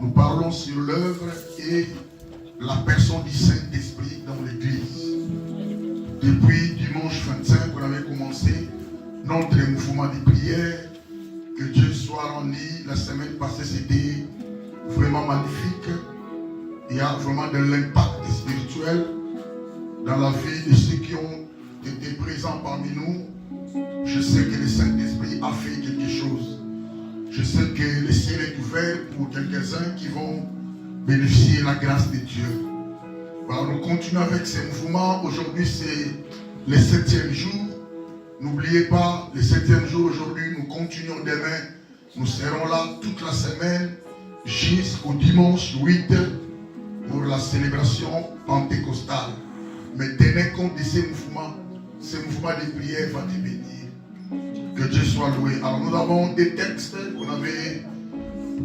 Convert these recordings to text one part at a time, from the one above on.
nous parlons sur l'œuvre et la personne du Saint-Esprit dans l'Église. Depuis dimanche 25, on avait commencé notre mouvement de prière. Que Dieu soit rendu. La semaine passée, c'était vraiment magnifique. Il y a vraiment de l'impact spirituel dans la vie de ceux qui ont été présents parmi nous. Je sais que le Saint-Esprit a fait quelque chose. Je sais que le ciel est ouvert pour quelques-uns qui vont bénéficier de la grâce de Dieu. Voilà, nous continuons avec ces mouvements. Aujourd'hui, c'est le 7e jour. N'oubliez pas, le 7e jour aujourd'hui, nous continuons demain. Nous serons là toute la semaine jusqu'au dimanche 8 pour la célébration pentecôtale. Mais tenez compte de ces mouvements. Ces mouvements de prière vont te bénir. Que Dieu soit loué. Alors nous avons des textes qu'on avait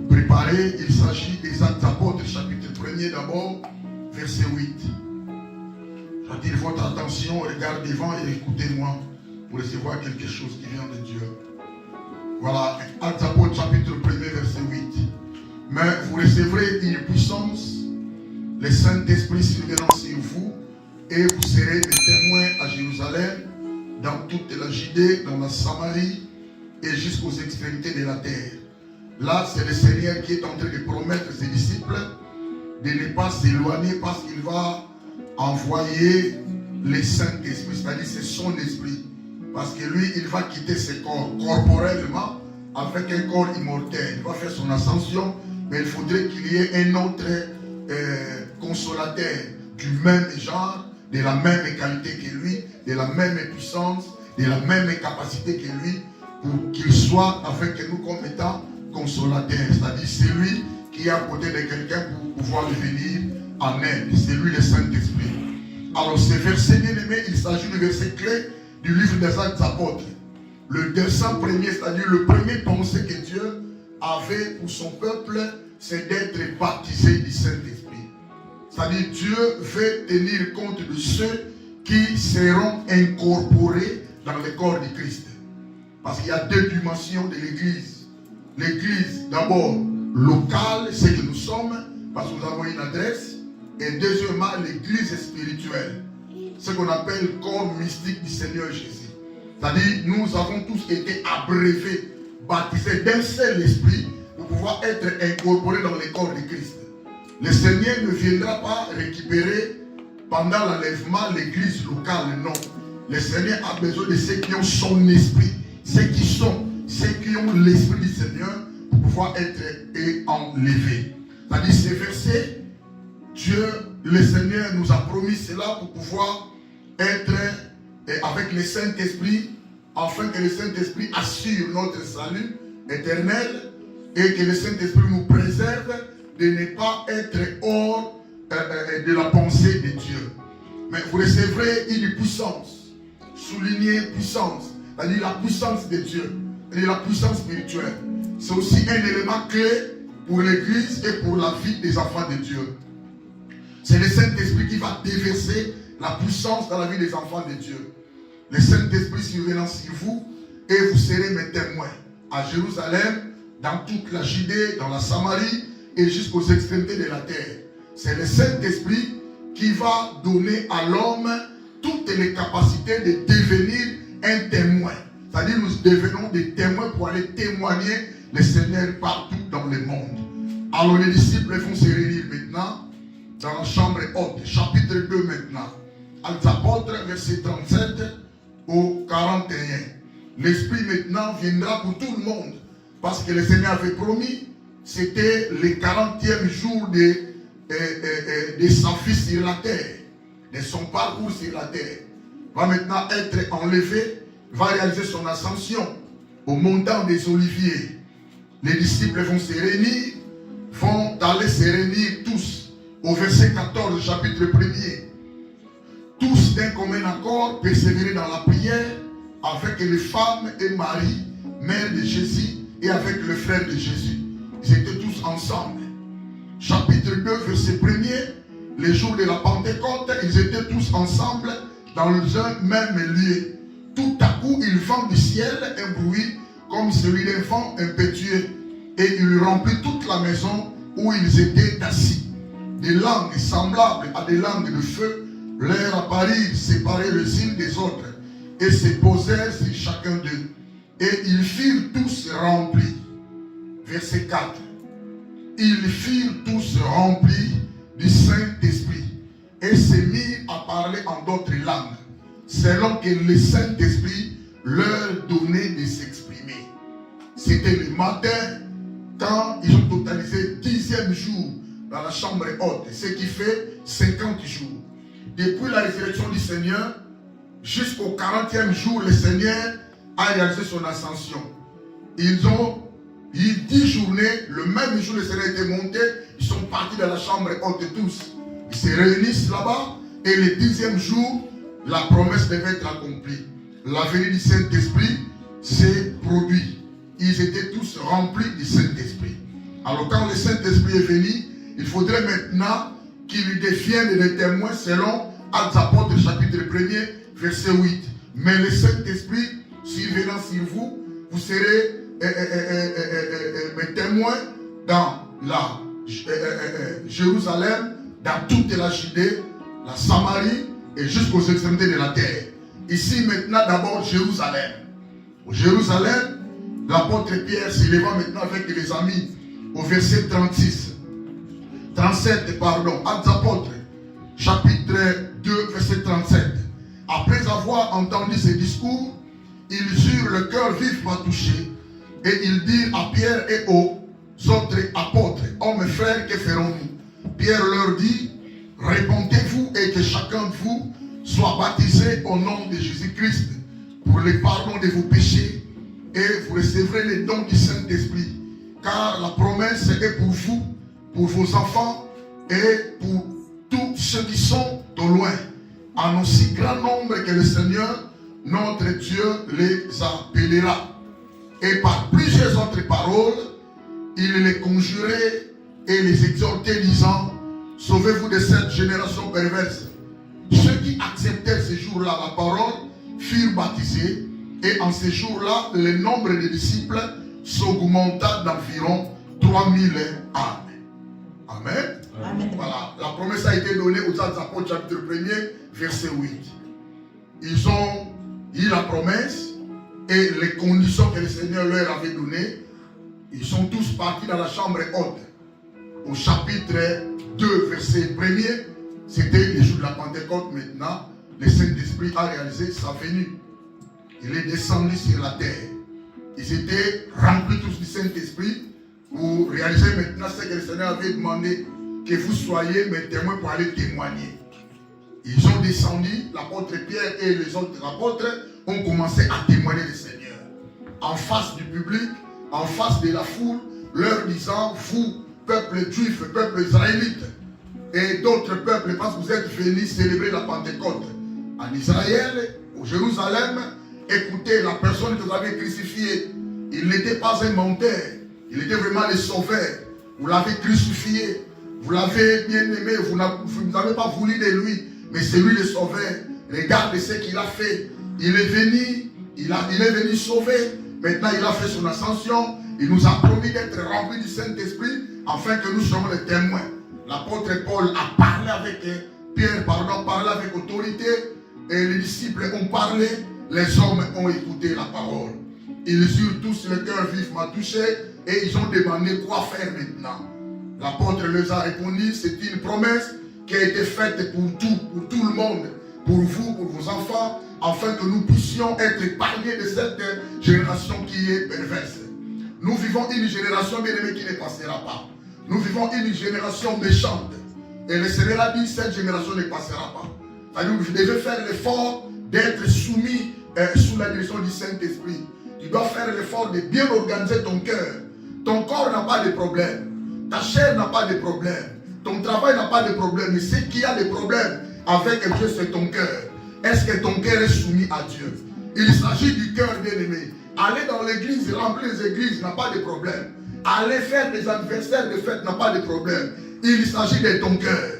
préparés. Il s'agit des Actes d'Apôtres, chapitre 1er d'abord, verset 8. J'attire votre attention, regardez devant et écoutez-moi pour recevoir quelque chose qui vient de Dieu. Voilà, Actes d'Apôtres, chapitre 1er, verset 8. Mais vous recevrez une puissance, le Saint-Esprit surviendra sur vous, et vous serez des témoins à Jérusalem, dans toute la Judée, dans la Samarie, et jusqu'aux extrémités de la terre. Là, c'est le Seigneur qui est en train de promettre ses disciples de ne pas s'éloigner parce qu'il va envoyer le Saint-Esprit, c'est-à-dire c'est son esprit. Parce que lui, il va quitter ses corps corporellement avec un corps immortel. Il va faire son ascension, mais il faudrait qu'il y ait un autre consolateur du même genre, de la même qualité que lui, de la même puissance, de la même capacité que lui, pour qu'il soit avec nous comme étant consolateur. C'est-à-dire c'est lui qui est à côté de quelqu'un pour pouvoir le venir en aide. C'est lui le Saint-Esprit. Alors ce verset bien aimé, il s'agit du verset clé du livre des Actes d'Apôtres. Le 201er, c'est-à-dire le premier pensée que Dieu avait pour son peuple, c'est d'être baptisé du Saint-Esprit. C'est-à-dire Dieu veut tenir compte de ceux qui seront incorporés dans le corps du Christ. Parce qu'il y a deux dimensions de l'Église. L'Église, d'abord, locale, c'est que nous sommes, parce que nous avons une adresse. Et deuxièmement, l'Église spirituelle. Ce qu'on appelle le corps mystique du Seigneur Jésus. C'est-à-dire, nous avons tous été abreuvés, baptisés d'un seul esprit pour pouvoir être incorporés dans le corps de Christ. Le Seigneur ne viendra pas récupérer pendant l'enlèvement l'église locale, non. Le Seigneur a besoin de ceux qui ont son esprit, ceux qui ont l'esprit du Seigneur pour pouvoir être enlevés. C'est-à-dire, ces versets, Dieu, le Seigneur nous a promis cela pour pouvoir être avec le Saint-Esprit, afin que le Saint-Esprit assure notre salut éternel et que le Saint-Esprit nous préserve de ne pas être hors de la pensée de Dieu. Mais vous recevrez une puissance, souligner puissance, c'est-à-dire la puissance de Dieu, c'est-à-dire la puissance spirituelle. C'est aussi un élément clé pour l'Église et pour la vie des enfants de Dieu. C'est le Saint-Esprit qui va déverser la puissance dans la vie des enfants de Dieu. Le Saint-Esprit surviendra sur vous et vous serez mes témoins à Jérusalem, dans toute la Judée, dans la Samarie et jusqu'aux extrémités de la terre. C'est le Saint-Esprit qui va donner à l'homme toutes les capacités de devenir un témoin. C'est-à-dire nous devenons des témoins pour aller témoigner le Seigneur partout dans le monde. Alors les disciples vont se réunir maintenant dans la chambre haute, chapitre 2 maintenant. Actes d'Apôtres, verset 37 au 41. L'Esprit maintenant viendra pour tout le monde. Parce que le Seigneur avait promis, c'était le 40e jour de sa vie sur la terre, de son parcours sur la terre. Va maintenant être enlevé, va réaliser son ascension au montant des Oliviers. Les disciples vont se réunir, vont aller se réunir tous au verset 14, chapitre 1er. Tous d'un commun accord persévérer dans la prière avec les femmes et Marie, mère de Jésus, et avec le frère de Jésus. Ils étaient tous ensemble. Chapitre 2, verset 1er, les jours de la Pentecôte, ils étaient tous ensemble dans un même lieu. Tout à coup, il vent du ciel un bruit comme celui d'un vent impétueux. et il remplit toute la maison où ils étaient assis. Des langues semblables à des langues de feu leur apparurent séparées les unes des autres et se posèrent sur chacun d'eux. Et ils furent tous remplis. Verset 4. Ils furent tous remplis du Saint-Esprit et se mirent à parler en d'autres langues, selon que le Saint-Esprit leur donnait de s'exprimer. C'était le matin quand ils ont totalisé 10e jour dans la chambre haute, ce qui fait 50 jours. Depuis la résurrection du Seigneur, jusqu'au 40e jour, le Seigneur a réalisé son ascension. Ils ont eu 10 journées, le même jour le Seigneur était monté, ils sont partis dans la chambre haute tous. Ils se réunissent là-bas et le 10e jour, la promesse devait être accomplie. La venue du Saint-Esprit s'est produite. Ils étaient tous remplis du Saint-Esprit. Alors quand le Saint-Esprit est venu, il faudrait maintenant qu'ils deviennent des témoins selon Actes des Apôtres chapitre 1er verset 8. Mais le Saint-Esprit survenant sur vous, vous serez mes témoins dans la Jérusalem, dans toute la Judée, la Samarie et jusqu'aux extrémités de la terre. Ici maintenant d'abord Jérusalem. Au Jérusalem, l'apôtre Pierre s'élevant maintenant avec les amis au verset 37, Actes des Apôtres, chapitre 2, verset 37. Après avoir entendu ces discours, ils eurent le cœur vivement touché et ils dirent à Pierre et aux autres apôtres, hommes et frères, que ferons-nous? Pierre leur dit, répondez-vous et que chacun de vous soit baptisé au nom de Jésus-Christ pour le pardon de vos péchés et vous recevrez les dons du Saint-Esprit. Car la promesse est pour vous, pour vos enfants et pour tous ceux qui sont au loin, en aussi grand nombre que le Seigneur, notre Dieu, les appellera. Et par plusieurs autres paroles, il les conjurait et les exhortait, disant, sauvez-vous de cette génération perverse. Ceux qui acceptèrent ce jour-là la parole furent baptisés, et en ce jour-là, le nombre de disciples s'augmenta d'environ 3000 âmes. Amen. Amen. Voilà, la promesse a été donnée aux Actes des Apôtres, chapitre 1er, verset 8. Ils ont eu la promesse et les conditions que le Seigneur leur avait données. Ils sont tous partis dans la chambre haute. Au chapitre 2, verset 1er, c'était le jour de la Pentecôte. Maintenant, le Saint-Esprit a réalisé sa venue. Il est descendu sur la terre. Ils étaient remplis tous du Saint-Esprit pour réaliser maintenant ce que le Seigneur avait demandé, que vous soyez mes témoins pour aller témoigner. Ils ont descendu, l'apôtre Pierre et les autres apôtres ont commencé à témoigner le Seigneur. En face du public, en face de la foule, leur disant, vous, peuple juif, peuple israélite, et d'autres peuples, parce que vous êtes venus célébrer la Pentecôte en Israël, au Jérusalem, écoutez, la personne que vous avez crucifiée, il n'était pas un menteur, il était vraiment le sauveur. Vous l'avez crucifié, vous l'avez bien aimé, vous n'avez pas voulu de lui, mais c'est lui le sauveur. Regardez ce qu'il a fait. Il est venu sauver. Maintenant, il a fait son ascension. Il nous a promis d'être remplis du Saint-Esprit afin que nous soyons les témoins. L'apôtre Paul a parlé avec Pierre, parlé avec autorité, et les disciples ont parlé, les hommes ont écouté la parole. Ils eurent tous le cœur vivement touché et ils ont demandé quoi faire maintenant. L'apôtre leur a répondu, c'est une promesse qui a été faite pour tout le monde, pour vous, pour vos enfants, afin que nous puissions être épargnés de cette génération qui est perverse. Nous vivons une génération bien-aimée qui ne passera pas. Nous vivons une génération méchante. Et le Seigneur a dit, cette génération ne passera pas. C'est-à-dire, vous devez faire l'effort d'être soumis sous la direction du Saint-Esprit. Tu dois faire l'effort de bien organiser ton cœur. Ton corps n'a pas de problème. Ta chair n'a pas de problème. Ton travail n'a pas de problème. Mais ce qui a des problèmes avec Dieu, c'est ton cœur. Est-ce que ton cœur est soumis à Dieu? Il s'agit du cœur bien-aimé. Aller dans l'église, remplir les églises n'a pas de problème. Aller faire des anniversaires de fête n'a pas de problème. Il s'agit de ton cœur.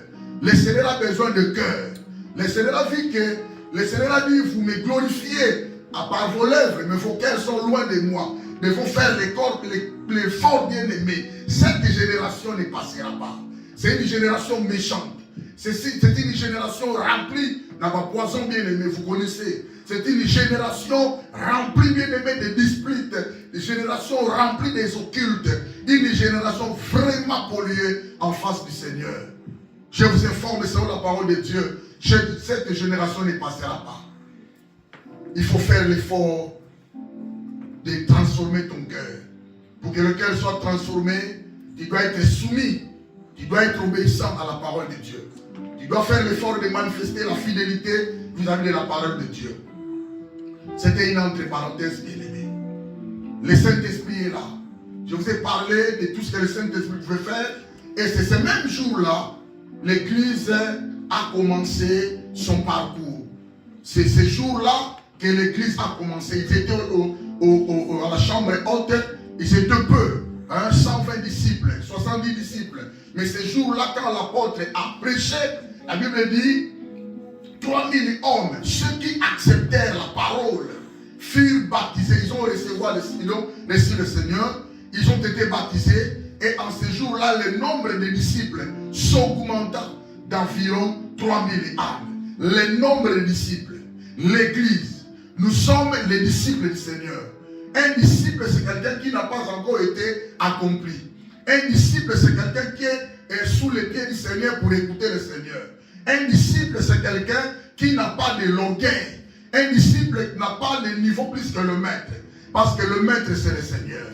Le Seigneur a besoin de cœur. Le Seigneur a dit que, le Seigneur a dit, vous me glorifiez à part vos lèvres, mais vos cœurs sont loin de moi. devons faire l'effort bien-aimé. Cette génération ne passera pas. C'est une génération méchante. C'est une génération remplie d'un poison bien-aimé, vous connaissez. C'est une génération remplie bien-aimé de disputes, une génération remplie des occultes, une génération vraiment polluée en face du Seigneur. Je vous informe selon la parole de Dieu, cette génération ne passera pas. Il faut faire l'effort de transformer ton cœur. Pour que le cœur soit transformé, tu dois être soumis, tu dois être obéissant à la parole de Dieu. Tu dois faire l'effort de manifester la fidélité vis-à-vis de la parole de Dieu. C'était une entre parenthèses bien-aimée. Le Saint-Esprit est là. Je vous ai parlé de tout ce que le Saint-Esprit pouvait faire. Et c'est ce même jour-là, l'Église a commencé son parcours. C'est ce jour-là que l'Église a commencé. Ils étaient à la chambre haute. Ils étaient peu. 120 disciples, 70 disciples. Mais ce jour-là, quand l'apôtre a prêché, la Bible dit 3000 hommes, ceux qui acceptèrent la parole, furent baptisés. Ils ont reçu le Seigneur. Ils ont été baptisés. Et en ce jour-là, le nombre de disciples s'augmenta d'environ 3000 âmes. Le nombre de disciples, l'Église, nous sommes les disciples du Seigneur. Un disciple, c'est quelqu'un qui n'a pas encore été accompli. Un disciple, c'est quelqu'un qui est sous les pieds du Seigneur pour écouter le Seigneur. Un disciple, c'est quelqu'un qui n'a pas de longueur. Un disciple n'a pas de niveau plus que le maître. Parce que le maître, c'est le Seigneur.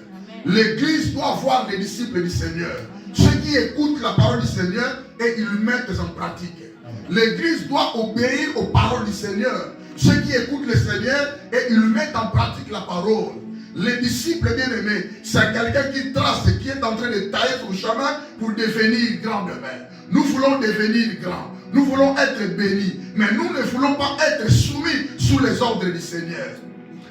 L'Église doit avoir des disciples du Seigneur. Ceux qui écoutent la parole du Seigneur et ils le mettent en pratique. L'Église doit obéir aux paroles du Seigneur. Ceux qui écoutent le Seigneur et ils mettent en pratique la parole. Les disciples bien-aimés, c'est quelqu'un qui trace, qui est en train de tailler son chemin pour devenir grand demain. Nous voulons devenir grands. Nous voulons être bénis. Mais nous ne voulons pas être soumis sous les ordres du Seigneur.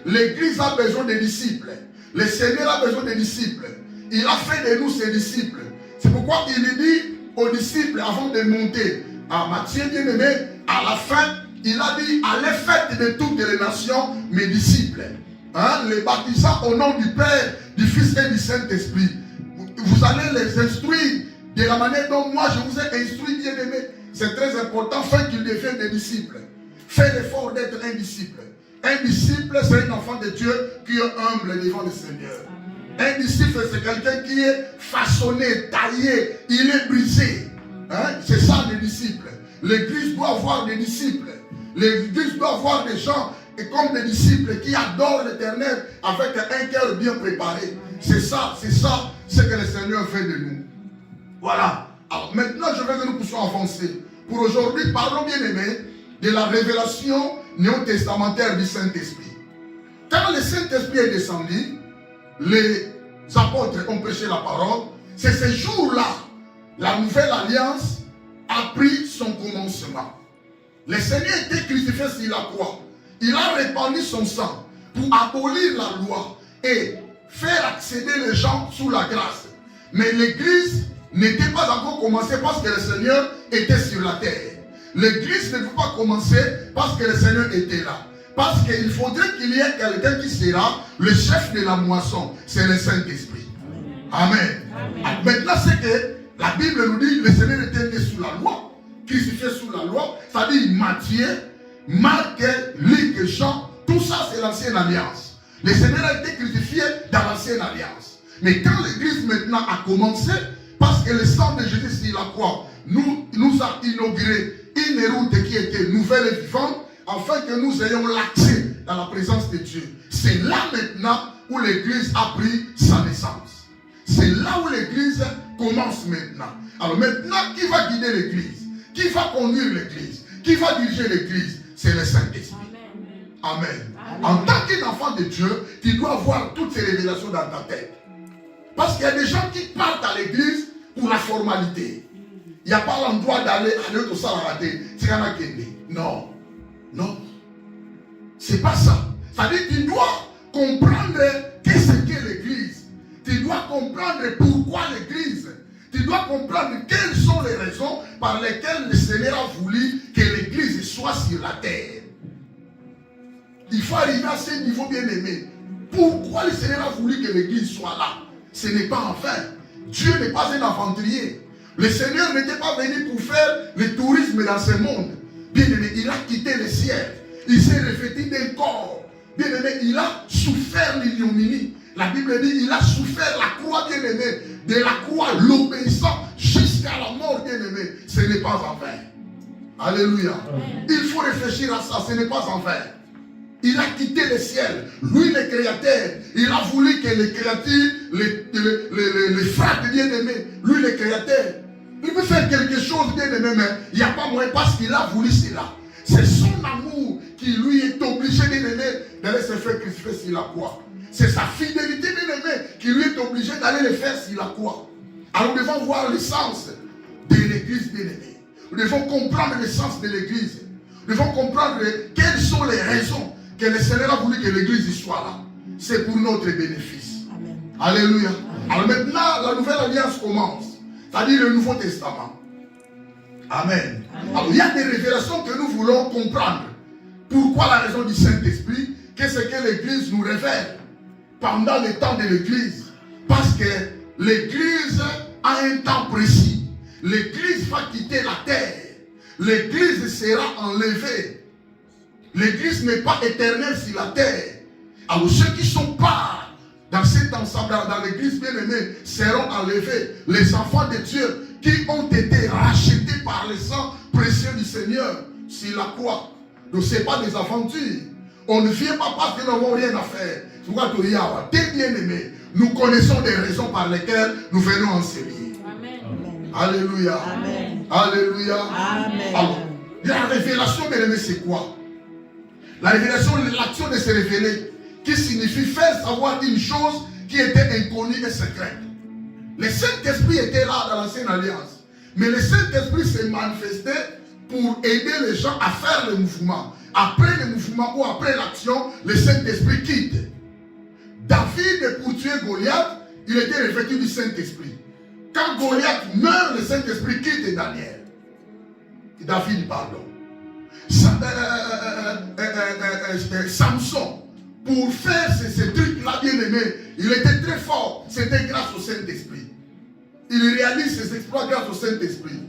L'Église a besoin des disciples. Le Seigneur a besoin des disciples. Il a fait de nous ses disciples. C'est pourquoi il dit aux disciples avant de monter à Matthieu bien-aimé, à la fin, il a dit, allez faites de toutes les nations mes disciples. Les baptisant au nom du Père, du Fils et du Saint-Esprit. Vous allez les instruire de la manière dont moi je vous ai instruit, bien-aimés. C'est très important, afin qu'ils deviennent des disciples. Faites l'effort d'être un disciple. Un disciple, c'est un enfant de Dieu qui est humble devant le Seigneur. Un disciple, c'est quelqu'un qui est façonné, taillé, il est brisé. C'est ça les disciples. L'Église doit avoir des disciples. L'Église doit avoir des gens et comme des disciples qui adorent l'Éternel avec un cœur bien préparé. C'est ça ce que le Seigneur fait de nous. Voilà. Alors maintenant, je vais que nous puissions avancer. Pour aujourd'hui, parlons bien aimé de la révélation néo-testamentaire du Saint-Esprit. Quand le Saint-Esprit est descendu, les apôtres ont prêché la parole. C'est ce jour-là, la nouvelle alliance a pris son commencement. Le Seigneur était crucifié sur la croix. Il a répandu son sang pour abolir la loi et faire accéder les gens sous la grâce. Mais l'Église n'était pas encore commencée parce que le Seigneur était sur la terre. L'Église ne peut pas commencer parce que le Seigneur était là. Parce qu'il faudrait qu'il y ait quelqu'un qui sera le chef de la moisson. C'est le Saint-Esprit. Amen. Amen. Maintenant, c'est que la Bible nous dit que le Seigneur était né sous la loi. Crucifié sous la loi. Ça dit Matthieu, Marc, Luc, Jean. Tout ça, c'est l'ancienne alliance. Le Seigneur a été crucifié dans l'ancienne alliance. Mais quand l'Église maintenant a commencé, parce que le sang de Jésus sur la croix nous a inauguré une route qui était nouvelle et vivante, afin que nous ayons l'accès dans la présence de Dieu. C'est là maintenant où l'Église a pris sa naissance. C'est là où l'Église commence maintenant. Alors maintenant, qui va guider l'Église? Qui va conduire l'Église? Qui va diriger l'Église? C'est le Saint-Esprit. Amen. Amen. En tant qu'enfant de Dieu, tu dois avoir toutes ces révélations dans ta tête. Parce qu'il y a des gens qui partent à l'Église pour la formalité. Il n'y a pas l'endroit d'aller tout ça à rater. Non. Non. C'est pas ça. Ça veut dire que tu dois comprendre qu'est-ce qu'est l'Église. Tu dois comprendre pourquoi l'Église. Tu dois comprendre quelles sont les raisons par lesquelles le Seigneur a voulu que l'Église soit sur la terre. Il faut arriver à ce niveau bien aimé Pourquoi le Seigneur a voulu que l'église soit là? Ce n'est pas en vain. Dieu n'est pas un aventurier. Le Seigneur n'était pas venu pour faire le tourisme dans ce monde. Bien aimé, il a quitté le ciel. Il s'est revêtu d'un corps. Bien aimé, il a souffert l'ignominie. La Bible dit, il a souffert la croix, bien aimé. De la croix, l'obéissant jusqu'à la mort, bien aimé. Ce n'est pas en vain. Alléluia. Il faut réfléchir à ça, ce n'est pas en vain. Il a quitté le ciel. Lui, le créateur, il a voulu que les créatures, les frères bien aimés, lui, le créateur, il veut faire quelque chose bien aimé, mais il n'y a pas moyen parce qu'il a voulu cela. C'est son amour qui lui est obligé bien aimé d'aller se faire crucifier sur la croix. C'est sa fidélité bien aimé qui lui est obligé d'aller le faire sur la croix. Alors nous devons voir le sens de l'église bien aimée. Nous devons comprendre le sens de l'église. Nous devons comprendre quelles sont les raisons que le Seigneur a voulu que l'église soit là. C'est pour notre bénéfice. Amen. Alléluia. Amen. Alors maintenant, la nouvelle alliance commence. C'est-à-dire le Nouveau Testament. Amen. Amen. Alors il y a des révélations que nous voulons comprendre. Pourquoi la raison du Saint-Esprit? Qu'est-ce que l'église nous révèle pendant le temps de l'église? Parce que l'église a un temps précis. L'église va quitter la terre. L'église sera enlevée. L'église n'est pas éternelle sur la terre. Alors ceux qui sont pas dans cet ensemble, dans l'église bien-aimée, seront enlevés. Les enfants de Dieu qui ont été rachetés par le sang précieux du Seigneur sur la croix. Donc ce n'est pas des aventures. On ne vient pas parce que nous n'avons rien à faire. T'es bien-aimé. Nous connaissons des raisons par lesquelles nous venons enseigner. Amen. Alléluia. Amen. Alléluia. Amen. Alors, la révélation, bien-aimé, c'est quoi? La révélation, l'action de se révéler, qui signifie faire savoir une chose qui était inconnue et secrète. Le Saint-Esprit était là dans l'ancienne alliance. Mais le Saint-Esprit s'est manifesté pour aider les gens à faire le mouvement. Après le mouvement ou après l'action, le Saint-Esprit quitte. David, pour tuer Goliath, il était revêtu du Saint-Esprit. Quand Goliath meurt, le Saint-Esprit quitte Daniel. David, pardon. Samson, pour faire ces trucs-là, bien aimé, il était très fort. C'était grâce au Saint-Esprit. Il réalise ses exploits grâce au Saint-Esprit.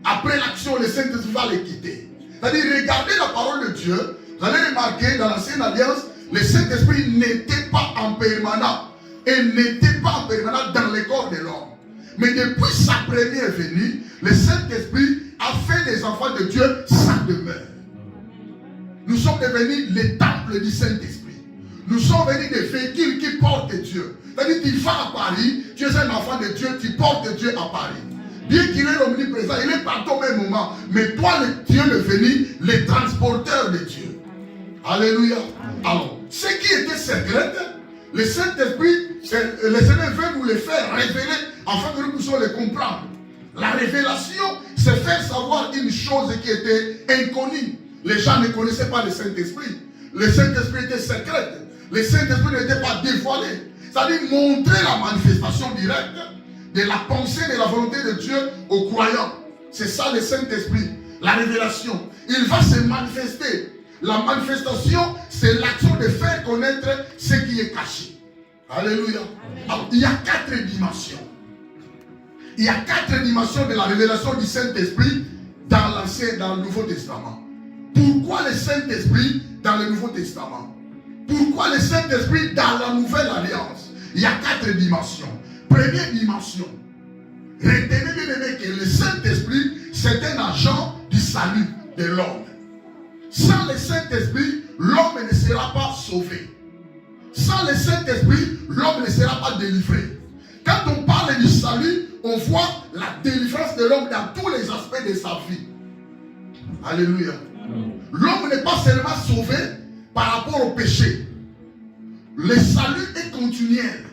Après l'action, le Saint-Esprit va les quitter. C'est-à-dire, regardez la parole de Dieu. Vous allez remarquer, dans l'ancienne alliance, le Saint-Esprit n'était pas en permanent. Et n'était pas en permanent dans le corps de l'homme. Mais depuis sa première venue, le Saint-Esprit a fait des enfants de Dieu sa demeure. Nous sommes devenus les temples du Saint-Esprit. Nous sommes venus des véhicules qui portent Dieu. C'est-à-dire, tu vas à Paris, tu es un enfant de Dieu, tu portes Dieu à Paris. Bien qu'il est omniprésent, il est partout au même moment. Mais toi, Dieu est venu, le transporteur de Dieu. Alléluia. Alors, ce qui était secret, le Saint-Esprit, le Seigneur veut nous le faire révéler afin que nous puissions le comprendre. La révélation, c'est faire savoir une chose qui était inconnue. Les gens ne connaissaient pas le Saint-Esprit. Le Saint-Esprit était secret. Le Saint-Esprit n'était pas dévoilé. C'est-à-dire montrer la manifestation directe de la pensée et de la volonté de Dieu aux croyants. C'est ça le Saint-Esprit. La révélation. Il va se manifester. La manifestation, c'est l'action de faire connaître ce qui est caché. Alléluia. Alors, il y a 4 dimensions. Il y a 4 dimensions de la révélation du Saint-Esprit dans l'Ancien et dans le Nouveau Testament. Pourquoi le Saint-Esprit dans le Nouveau Testament? Pourquoi le Saint-Esprit dans la Nouvelle Alliance? Il y a 4 dimensions. Première dimension. Retenez bien aimé que le Saint-Esprit, c'est un agent du salut de l'homme. Sans le Saint-Esprit, l'homme ne sera pas sauvé. Sans le Saint-Esprit, l'homme ne sera pas délivré. Quand on parle du salut, on voit la délivrance de l'homme dans tous les aspects de sa vie. Alléluia. L'homme n'est pas seulement sauvé par rapport au péché. Le salut est continuel.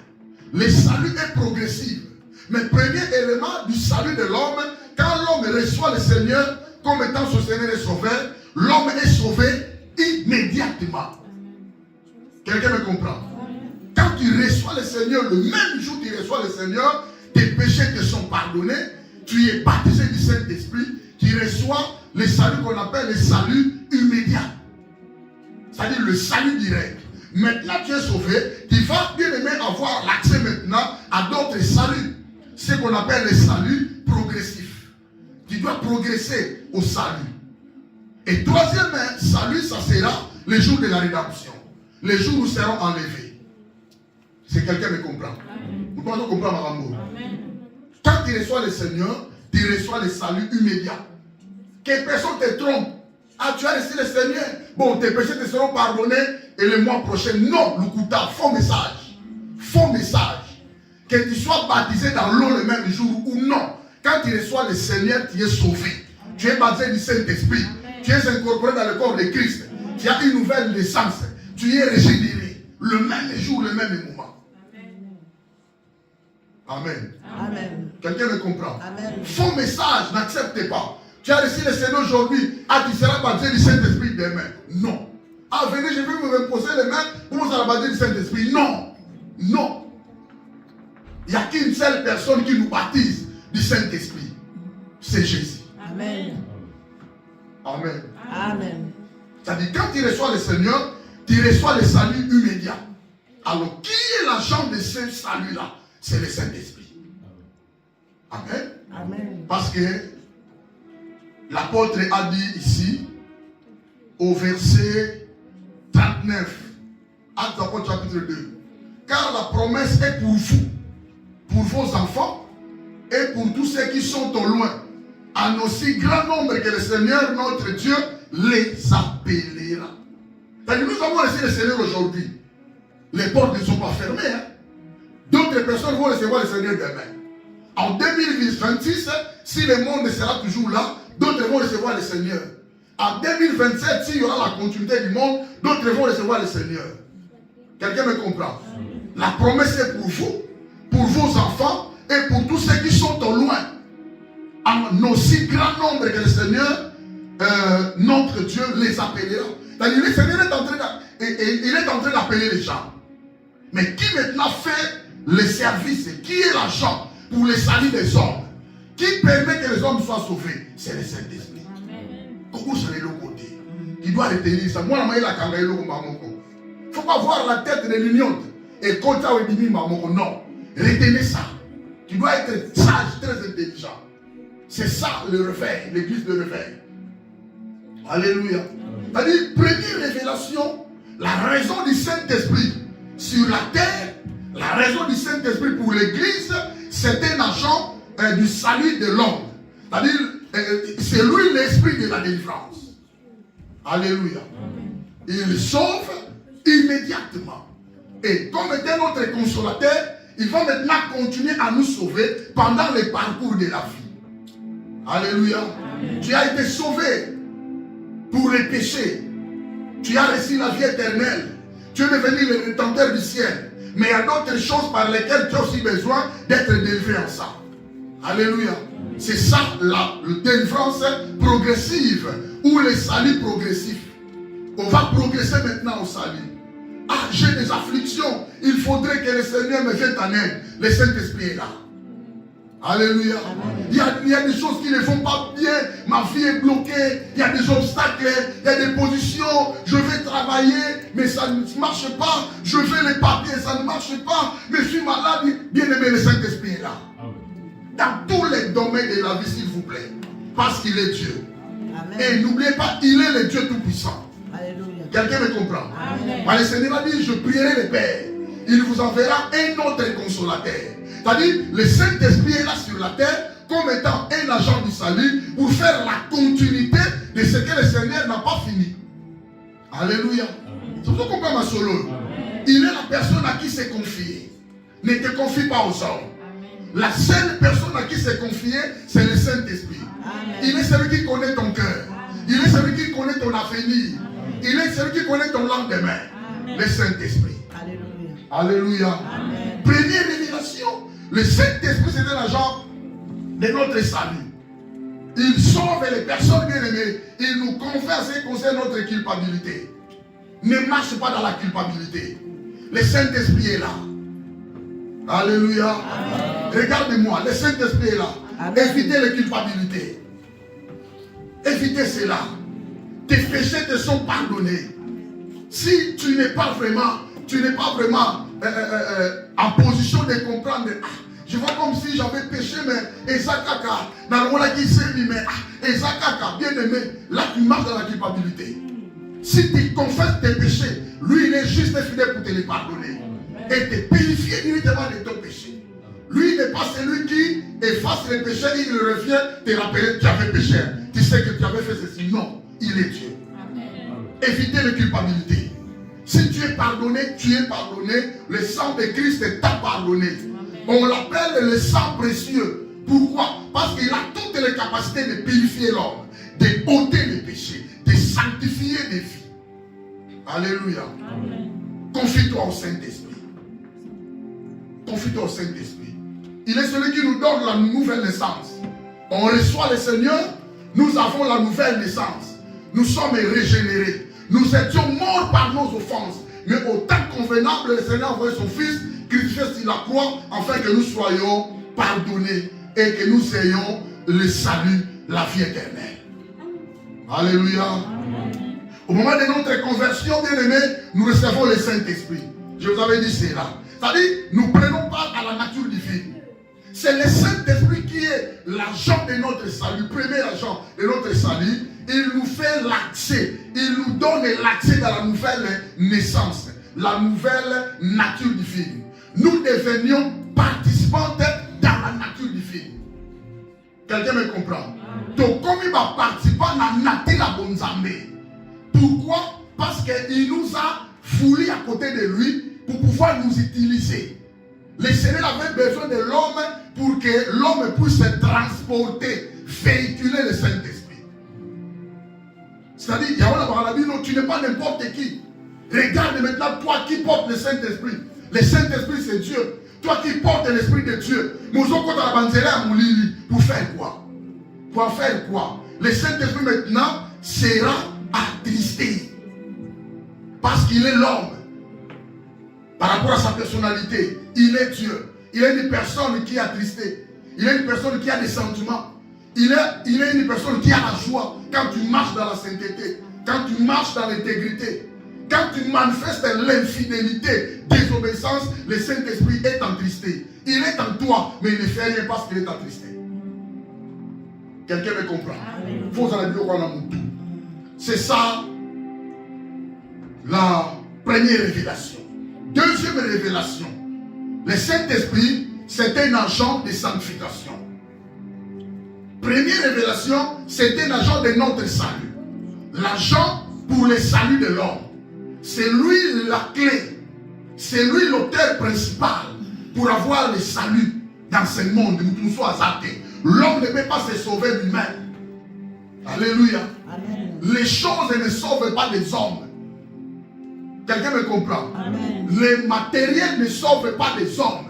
Le salut est progressif. Mais premier élément du salut de l'homme, quand l'homme reçoit le Seigneur comme étant son Seigneur et Sauveur, l'homme est sauvé immédiatement. Quelqu'un me comprend? Quand tu reçois le Seigneur, le même jour que tu reçois le Seigneur, tes péchés te sont pardonnés, tu es baptisé du Saint-Esprit, tu reçois le salut qu'on appelle le salut immédiat. C'est-à-dire le salut direct. Maintenant tu es sauvé, tu vas bien aimé avoir l'accès maintenant à d'autres saluts. Ce qu'on appelle le salut progressif. Tu dois progresser au salut. Et troisième salut, ça sera le jour de la rédemption. Le jour où nous serons enlevés. Si quelqu'un me comprend. Vous pouvez comprendre ma amour. Quand tu reçois le Seigneur, tu reçois le salut immédiat. Que personne te trompe. Ah, tu as reçu le Seigneur. Bon, tes péchés te seront pardonnés et le mois prochain. Non, Lukuta, faux message. Faux message. Que tu sois baptisé dans l'eau le même jour ou non. Quand tu reçois le Seigneur, tu es sauvé. Tu es baptisé du Saint-Esprit. Tu es incorporé dans le corps de Christ. Tu as une nouvelle naissance. Tu es régénéré. Le même jour, le même moment. Amen. Amen. Quelqu'un me comprend? Amen. Faux message, n'acceptez pas. Tu as reçu le Seigneur aujourd'hui. Ah, tu seras baptisé du Saint-Esprit demain. Non. Ah, venez, je vais vous reposer les mains pour vous baptiser du Saint-Esprit. Non. Non. Il n'y a qu'une seule personne qui nous baptise du Saint-Esprit. C'est Jésus. Amen. Amen. Amen. C'est-à-dire, quand tu reçois le Seigneur, tu reçois le salut immédiat. Alors, qui est l'agent de ce salut-là? C'est le Saint-Esprit. Amen. Amen. Parce que l'apôtre a dit ici, au verset 39, Actes apôtres chapitre 2, car la promesse est pour vous, pour vos enfants et pour tous ceux qui sont au loin, en aussi grand nombre que le Seigneur notre Dieu les appellera. C'est-à-dire, nous avons reçu le Seigneur aujourd'hui. Les portes ne sont pas fermées. Hein? D'autres personnes vont recevoir le Seigneur demain. En 2026, si le monde sera toujours là, d'autres vont recevoir le Seigneur. En 2027, s'il y aura la continuité du monde, d'autres vont recevoir le Seigneur. Quelqu'un me comprend? La promesse est pour vous, pour vos enfants et pour tous ceux qui sont au loin. En aussi grand nombre que le Seigneur, notre Dieu, les appellera. C'est-à-dire, le Seigneur est en train d'appeler les gens. Mais qui maintenant fait le service? Qui est l'agent pour le salut des hommes? Qui permet que les hommes soient sauvés? C'est le Saint-Esprit. Comment c'est le côté? Il doit retenir ça. Moi, il ne faut pas voir la tête de l'union. Et quand tu as dit, non. Retenez ça. Tu dois être sage, très intelligent. C'est ça le réveil, l'église de réveil. Alléluia. C'est-à-dire, première révélation, la raison du Saint-Esprit sur la terre, la raison du Saint-Esprit pour l'église, c'est un agent du salut de l'homme. C'est-à-dire, c'est lui l'esprit de la délivrance. Alléluia. Il sauve immédiatement. Et comme étant notre consolateur, il va maintenant continuer à nous sauver pendant le parcours de la vie. Alléluia. Amen. Tu as été sauvé pour les péchés. Tu as reçu la vie éternelle. Tu es devenu le rédempteur du ciel. Mais il y a d'autres choses par lesquelles tu as aussi besoin d'être délivré en ça. Alléluia. C'est ça la délivrance progressive ou le salut progressif. On va progresser maintenant au salut. Ah, j'ai des afflictions. Il faudrait que le Seigneur me vienne en aide. Le Saint-Esprit est là. Alléluia. Il y a des choses qui ne vont pas bien. Ma vie est bloquée. Il y a des obstacles. Il y a des positions. Je vais travailler, mais ça ne marche pas. Je veux les papiers, ça ne marche pas. Mais je suis malade. Bien aimé, le Saint-Esprit est là. Dans tous les domaines de la vie, s'il vous plaît. Parce qu'il est Dieu. Amen. Et n'oubliez pas, il est le Dieu Tout-Puissant. Quelqu'un me comprend? Le Seigneur a dit, je prierai le Père. Il vous enverra un autre consolateur. C'est-à-dire, le Saint-Esprit est là sur la terre comme étant un agent du salut pour faire la continuité de ce que le Seigneur n'a pas fini. Alléluia. C'est pour ça qu'on parle ma solo. Il est la personne à qui c'est confié. Ne te confie pas aux hommes. La seule personne à qui c'est confié, c'est le Saint-Esprit. Il est celui qui connaît ton cœur. Il est celui qui connaît ton avenir. Il est celui qui connaît ton lendemain. Le Saint-Esprit. Alléluia. Alléluia. Amen. Première révélation. Le Saint-Esprit, c'est un agent de notre salut. Il sauve les personnes bien aimées. Il nous confie à ce qui concerne notre culpabilité. Ne marche pas dans la culpabilité. Le Saint-Esprit est là. Alléluia. Regardez-moi, le Saint-Esprit est là. Amen. Évitez les culpabilités. Évitez cela. Tes péchés te sont pardonnés. Si tu n'es pas vraiment en position de comprendre, je vois comme si j'avais péché, mais Ezakaka, bien aimé, là tu marches dans la culpabilité. Si tu confesses tes péchés, lui il est juste et fidèle pour te les pardonner et te purifier directement de ton péché. Lui n'est pas celui qui efface les péchés et il revient te rappeler que tu avais péché. Tu sais que tu avais fait ceci. Non, il est Dieu. Évitez la culpabilité. Si tu es pardonné, tu es pardonné. Le sang de Christ t'a pardonné. On l'appelle le sang précieux. Pourquoi? Parce qu'il a toutes les capacités de purifier l'homme, de ôter les péchés, de sanctifier les vies. Alléluia. Confie-toi au Saint-Esprit. Confie-toi au Saint-Esprit. Il est celui qui nous donne la nouvelle naissance. On reçoit le Seigneur, nous avons la nouvelle naissance. Nous sommes régénérés. Nous étions morts par nos offenses. Mais au temps convenable, le Seigneur a envoyé son Fils, crucifié sur la croix, afin que nous soyons pardonnés et que nous ayons le salut, la vie éternelle. Alléluia. Au moment de notre conversion, bien aimé, nous recevons le Saint-Esprit. Je vous avais dit cela. C'est-à-dire, nous prenons part à la nature divine. C'est le Saint-Esprit qui est l'agent de notre salut, premier agent de notre salut. Il nous fait l'accès, il nous donne l'accès dans la nouvelle naissance, la nouvelle nature divine. Nous devenions participants dans la nature divine. Quelqu'un me comprend? Donc, comme il va participer dans la nature bonzambé. Pourquoi? Parce qu'il nous a foulés à côté de lui pour pouvoir nous utiliser. Le Seigneur avait besoin de l'homme pour que l'homme puisse se transporter, véhiculer le Saint-Esprit. C'est-à-dire, tu n'es pas n'importe qui. Regarde maintenant, toi qui portes le Saint-Esprit. Le Saint-Esprit, c'est Dieu. Toi qui portes l'Esprit de Dieu. Pour faire quoi? Pour faire quoi? Le Saint-Esprit maintenant sera attristé. Parce qu'il est l'homme. Par rapport à sa personnalité, il est Dieu. Il est une personne qui est attristée. Il est une personne qui a des sentiments. Il est une personne qui a la joie quand tu marches dans la sainteté, quand tu marches dans l'intégrité, quand tu manifestes l'infidélité, désobéissance, le Saint-Esprit est attristé. Il est en toi, mais il ne fait rien parce qu'il est attristé. Quelqu'un me comprend? C'est ça la première révélation. Deuxième révélation, le Saint-Esprit, c'est un agent de sanctification. Première révélation, c'est un agent de notre salut. L'agent pour le salut de l'homme. C'est lui la clé. C'est lui l'auteur principal pour avoir le salut dans ce monde. Nous sommes athées. L'homme ne peut pas se sauver lui-même. Alléluia. Amen. Les choses ne sauvent pas les hommes. Quelqu'un me comprend? Amen. Les matériels ne sauvent pas les hommes.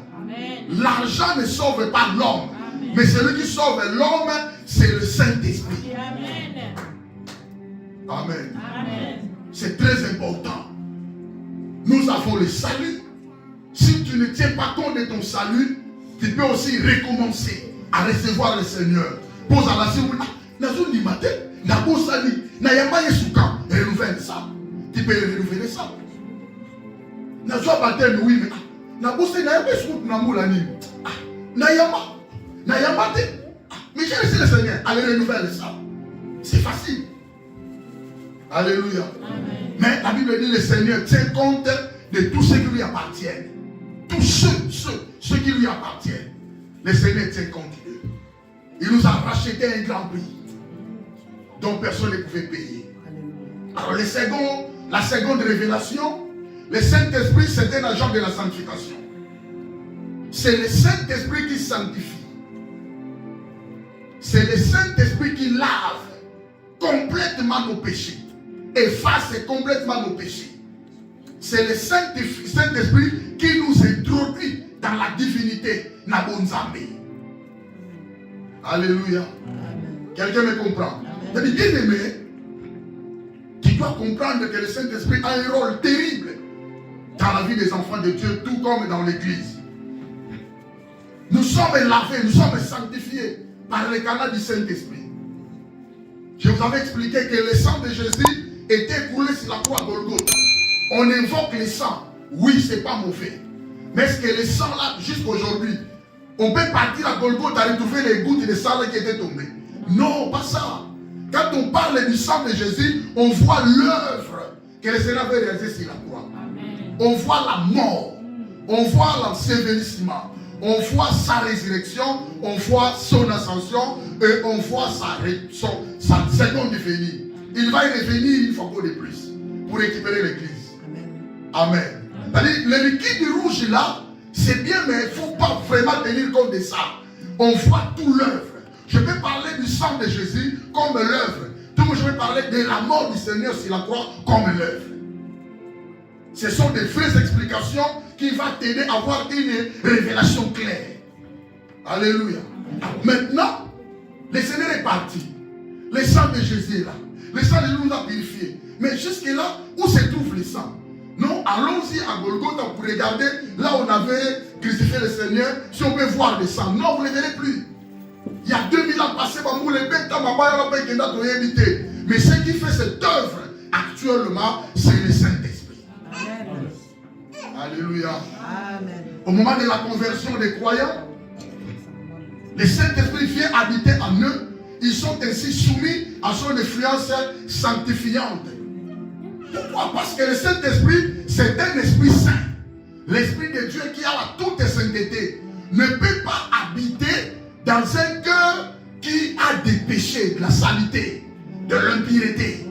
L'argent ne sauve pas l'homme. Mais celui qui sauve l'homme, c'est le Saint-Esprit. Amen. Amen. Amen. C'est très important. Nous avons le salut. Si tu ne tiens pas compte de ton salut, tu peux aussi recommencer à recevoir le Seigneur. Pose à la Seigneur. Du matin, renouvelle ça. Tu peux renouveler ça. Oui, mais mais j'ai laissé le Seigneur. Allez renouveler ça. C'est facile. Alléluia. Amen. Mais la Bible dit le Seigneur tient compte de tous ceux qui lui appartiennent. Tous ceux qui lui appartiennent. Le Seigneur tient compte d'eux. Il nous a racheté un grand prix dont personne ne pouvait payer. Alors la seconde révélation, le Saint-Esprit, c'est un agent de la sanctification. C'est le Saint-Esprit qui sanctifie. C'est le Saint-Esprit qui lave complètement nos péchés. Efface complètement nos péchés. C'est le Saint-Esprit qui nous introduit dans la divinité. Alléluia. Quelqu'un me comprend? Bien aimé, tu dois comprendre que le Saint-Esprit a un rôle terrible dans la vie des enfants de Dieu, tout comme dans l'église. Nous sommes lavés, nous sommes sanctifiés par le canal du Saint-Esprit. Je vous avais expliqué que le sang de Jésus était coulé sur la croix Golgotha. On invoque le sang. Oui, c'est pas mauvais. Mais est-ce que le sang là, jusqu'aujourd'hui, on peut partir à Golgotha et retrouver les gouttes de sang là qui étaient tombées? Non, pas ça. Quand on parle du sang de Jésus, on voit l'œuvre que le Seigneur avait réalisée sur la croix. On voit la mort. On voit l'ensevelissement. On voit sa résurrection. On voit son ascension. Et on voit sa seconde venue. Il va y revenir une fois de plus pour récupérer l'église. Amen. C'est-à-dire, le liquide rouge là, c'est bien, mais il ne faut pas vraiment tenir compte de ça. On voit tout l'œuvre. Je peux parler du sang de Jésus comme l'œuvre. Tout le monde, je vais parler de la mort du Seigneur sur la croix comme l'œuvre. Ce sont des vraies explications qui vont t'aider à avoir une révélation claire. Alléluia. Maintenant, le Seigneur est parti. Le sang de Jésus est là. Le sang de Jésus nous a purifiés. Mais jusque-là, où se trouve le sang? Non, allons-y à Golgotha pour regarder là où on avait crucifié le Seigneur, si on peut voir le sang. Non, vous ne le verrez plus. Il y a 2000 ans passés, mais ce qui fait cette œuvre actuellement, c'est le Saint-Esprit. Amen. Alléluia. Amen. Au moment de la conversion des croyants, le Saint-Esprit vient habiter en eux. Ils sont ainsi soumis à son influence sanctifiante. Pourquoi? Parce que le Saint-Esprit, c'est un esprit saint. L'Esprit de Dieu qui a la toute sainteté ne peut pas habiter dans un cœur qui a des péchés, de la saleté, de l'impureté.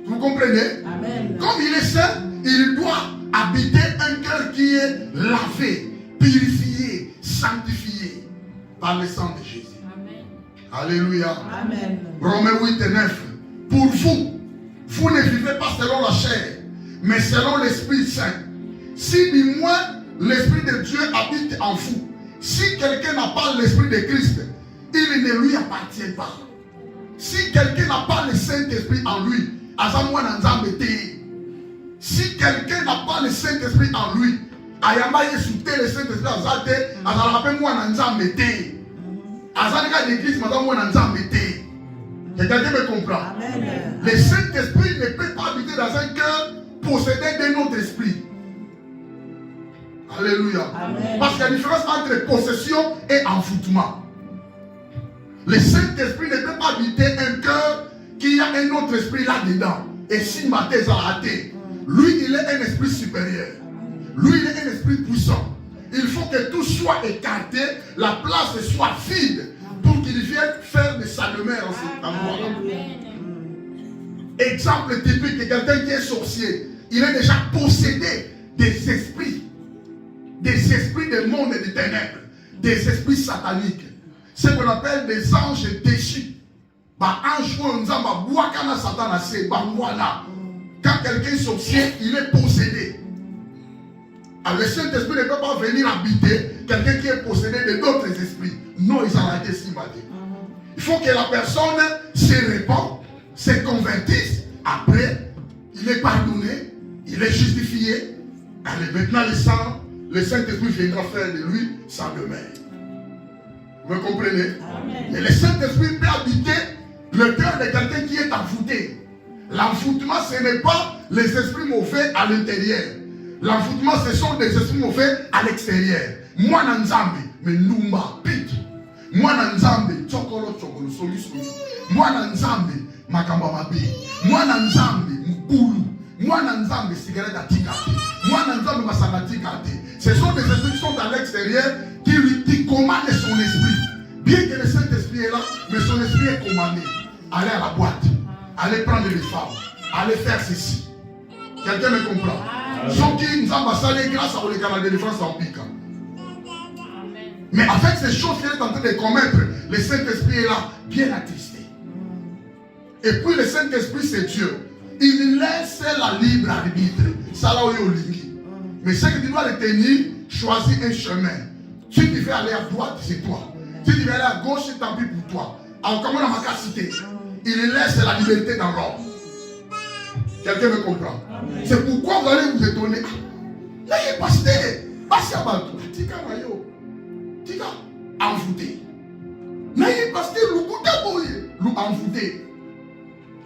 Vous comprenez? Amen. Comme il est saint, il doit habiter un cœur qui est lavé, purifié, sanctifié par le sang de Jésus. Amen. Alléluia. Amen. Romains 8 et 9. Pour vous, vous ne vivez pas selon la chair, mais selon l'Esprit Saint. Si du moins l'Esprit de Dieu habite en vous, si quelqu'un n'a pas l'Esprit de Christ, il ne lui appartient pas. Si quelqu'un n'a pas le Saint-Esprit en lui, si quelqu'un n'a pas le Saint-Esprit en lui, ayamba yesute le Saint-Esprit azate, azalape mwana nzambe te. Azalika l'église madame mwana nzambe te. Quelqu'un me comprend? Amen. Le Saint-Esprit ne peut pas habiter dans un cœur possédé d'un autre esprit. Alléluia. Amen. Parce qu'il y a une différence entre possession et envoûtement. Le Saint-Esprit ne peut pas habiter un cœur qui a un autre esprit là-dedans. Et si Mathé a raté, lui il est un esprit supérieur. Lui il est un esprit puissant. Il faut que tout soit écarté, la place soit vide pour qu'il vienne faire des salemères en cet endroit-là. Exemple typique de quelqu'un qui est sorcier. Il est déjà possédé des esprits des mondes et des ténèbres, des esprits sataniques. Ce qu'on appelle des anges déchus. Quand quelqu'un est sorcier, il est possédé. Alors le Saint-Esprit ne peut pas venir habiter quelqu'un qui est possédé de d'autres esprits. Non, ils ont arrêté si mal. Il faut que la personne se répande, se convertisse. Après, il est pardonné, il est justifié. Allez, maintenant le Saint-Esprit viendra faire de lui sa demeure. Vous me comprenez? Amen. Et le Saint-Esprit peut habiter le cœur de quelqu'un qui est envoûté. L'envoûtement, ce n'est pas les esprits mauvais à l'intérieur. L'envoûtement, ce sont des esprits mauvais à l'extérieur. Moi, Nanzambi, mais Numba, Pit. Moi, Nanzambi, Chokolo, Chokolo, Soli, Soli. Moi, Nanzambi, Makamba Mabi. Moi, Nanzambi, Mukulu. Moi, Nanzambi, cigarette à Tikati. Moi, Nanzambi, Masana Tikati. Ce sont des esprits qui sont à l'extérieur qui commandent son esprit. Bien que le Saint-Esprit est là, mais son esprit est commandé. Allez à la boîte. Allez prendre les femmes. Allez faire ceci. Quelqu'un me comprend? Ceux qui nous ambassadent grâce à l'écart de délivrance en pique. Mais avec ces choses qu'il est en train de commettre, le Saint-Esprit est là, bien attristé. Et puis le Saint-Esprit, c'est Dieu. Il laisse la libre arbitre. Ça là où il est au lingui. Mais ce que tu dois retenir, choisis un chemin. Si tu veux aller à droite, c'est toi. Si tu veux aller à gauche, c'est tant pis pour toi. Alors, comment on a ma cité? Il laisse la liberté dans l'homme. Quelqu'un me comprend? C'est pourquoi vous allez vous étonner. Là, il est pasteur. Pasteur à Bantou. Tika Mayo. Tika. Envoûté. Là, il est pasteur. Loukuta Boye. Envoûté.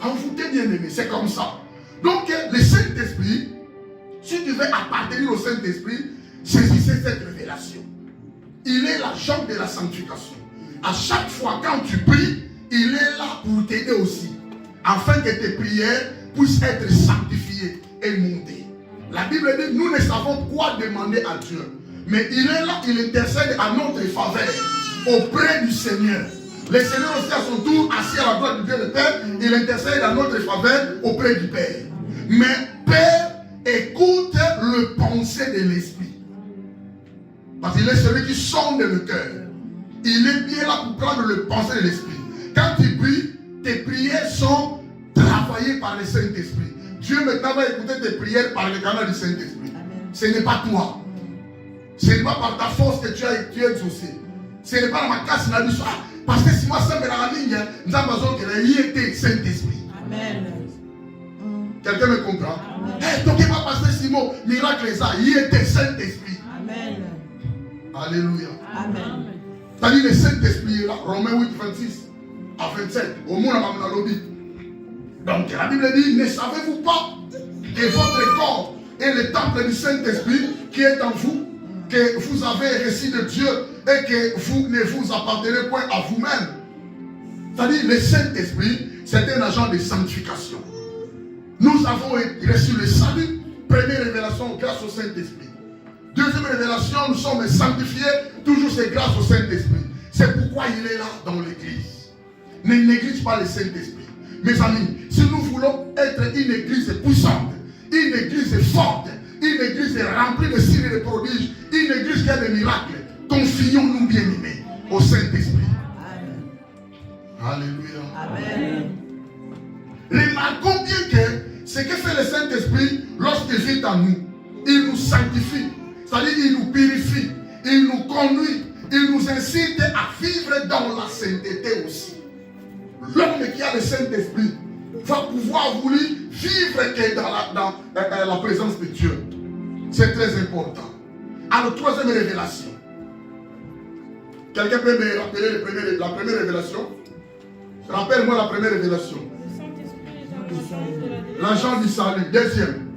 Envoûté bien aimé. C'est comme ça. Donc, le Saint-Esprit Si tu veux appartenir au Saint-Esprit, saisissez cette révélation. Il est l'agent de la sanctification. À chaque fois quand tu pries, il est là pour t'aider aussi, afin que tes prières puissent être sanctifiées et montées. La Bible dit, nous ne savons quoi demander à Dieu, mais il est là, il intercède à notre faveur auprès du Seigneur. Le Seigneur aussi à son tour, assis à la droite de Dieu le Père, il intercède à notre faveur auprès du Père. Mais Père, écoute le pensée de l'Esprit. Parce qu'il est celui qui sonde le cœur. Il est bien là pour prendre le pensée de l'Esprit. Quand tu pries, tes prières sont travaillées par le Saint-Esprit. Dieu maintenant va écouter tes prières par le canal du Saint-Esprit. Ce n'est pas toi. Ce n'est pas par ta force que tu es exaucé. Ce n'est pas dans ma casse, la vie. Parce que si moi, ça me la ligne, nous avons besoin qu'il y ait Saint-Esprit. Amen. Quelqu'un me comprend? Eh, donc il va passer Simon, miracle ça, il y était Saint-Esprit. Amen. Alléluia. Amen. C'est-à-dire le Saint-Esprit est là, Romains 8, 26 à 27, au monde à la lobby. Donc la Bible dit, ne savez-vous pas que votre corps est le temple du Saint-Esprit qui est en vous, que vous avez reçu de Dieu et que vous ne vous appartenez point à vous-même. C'est-à-dire le Saint-Esprit, c'est un agent de sanctification. Nous avons reçu le salut, première révélation grâce au Saint-Esprit. Deuxième révélation, nous sommes sanctifiés, toujours c'est grâce au Saint-Esprit. C'est pourquoi il est là dans l'église. Ne néglige pas le Saint-Esprit. Mes amis, si nous voulons être une église puissante, une église forte, une église remplie de signes et de prodiges, une église qui a des miracles, confions-nous bien-aimés au Saint-Esprit. Alléluia. Amen. Remarquons bien que ce que fait le Saint-Esprit lorsqu'il vit en nous, il nous sanctifie, c'est-à-dire il nous purifie, il nous conduit, il nous incite à vivre dans la sainteté aussi. L'homme qui a le Saint-Esprit va pouvoir vouloir vivre dans la présence de Dieu. C'est très important. Alors, troisième révélation. Quelqu'un peut me rappeler la première révélation? Rappelle-moi la première révélation. L'agent du salut. Deuxième,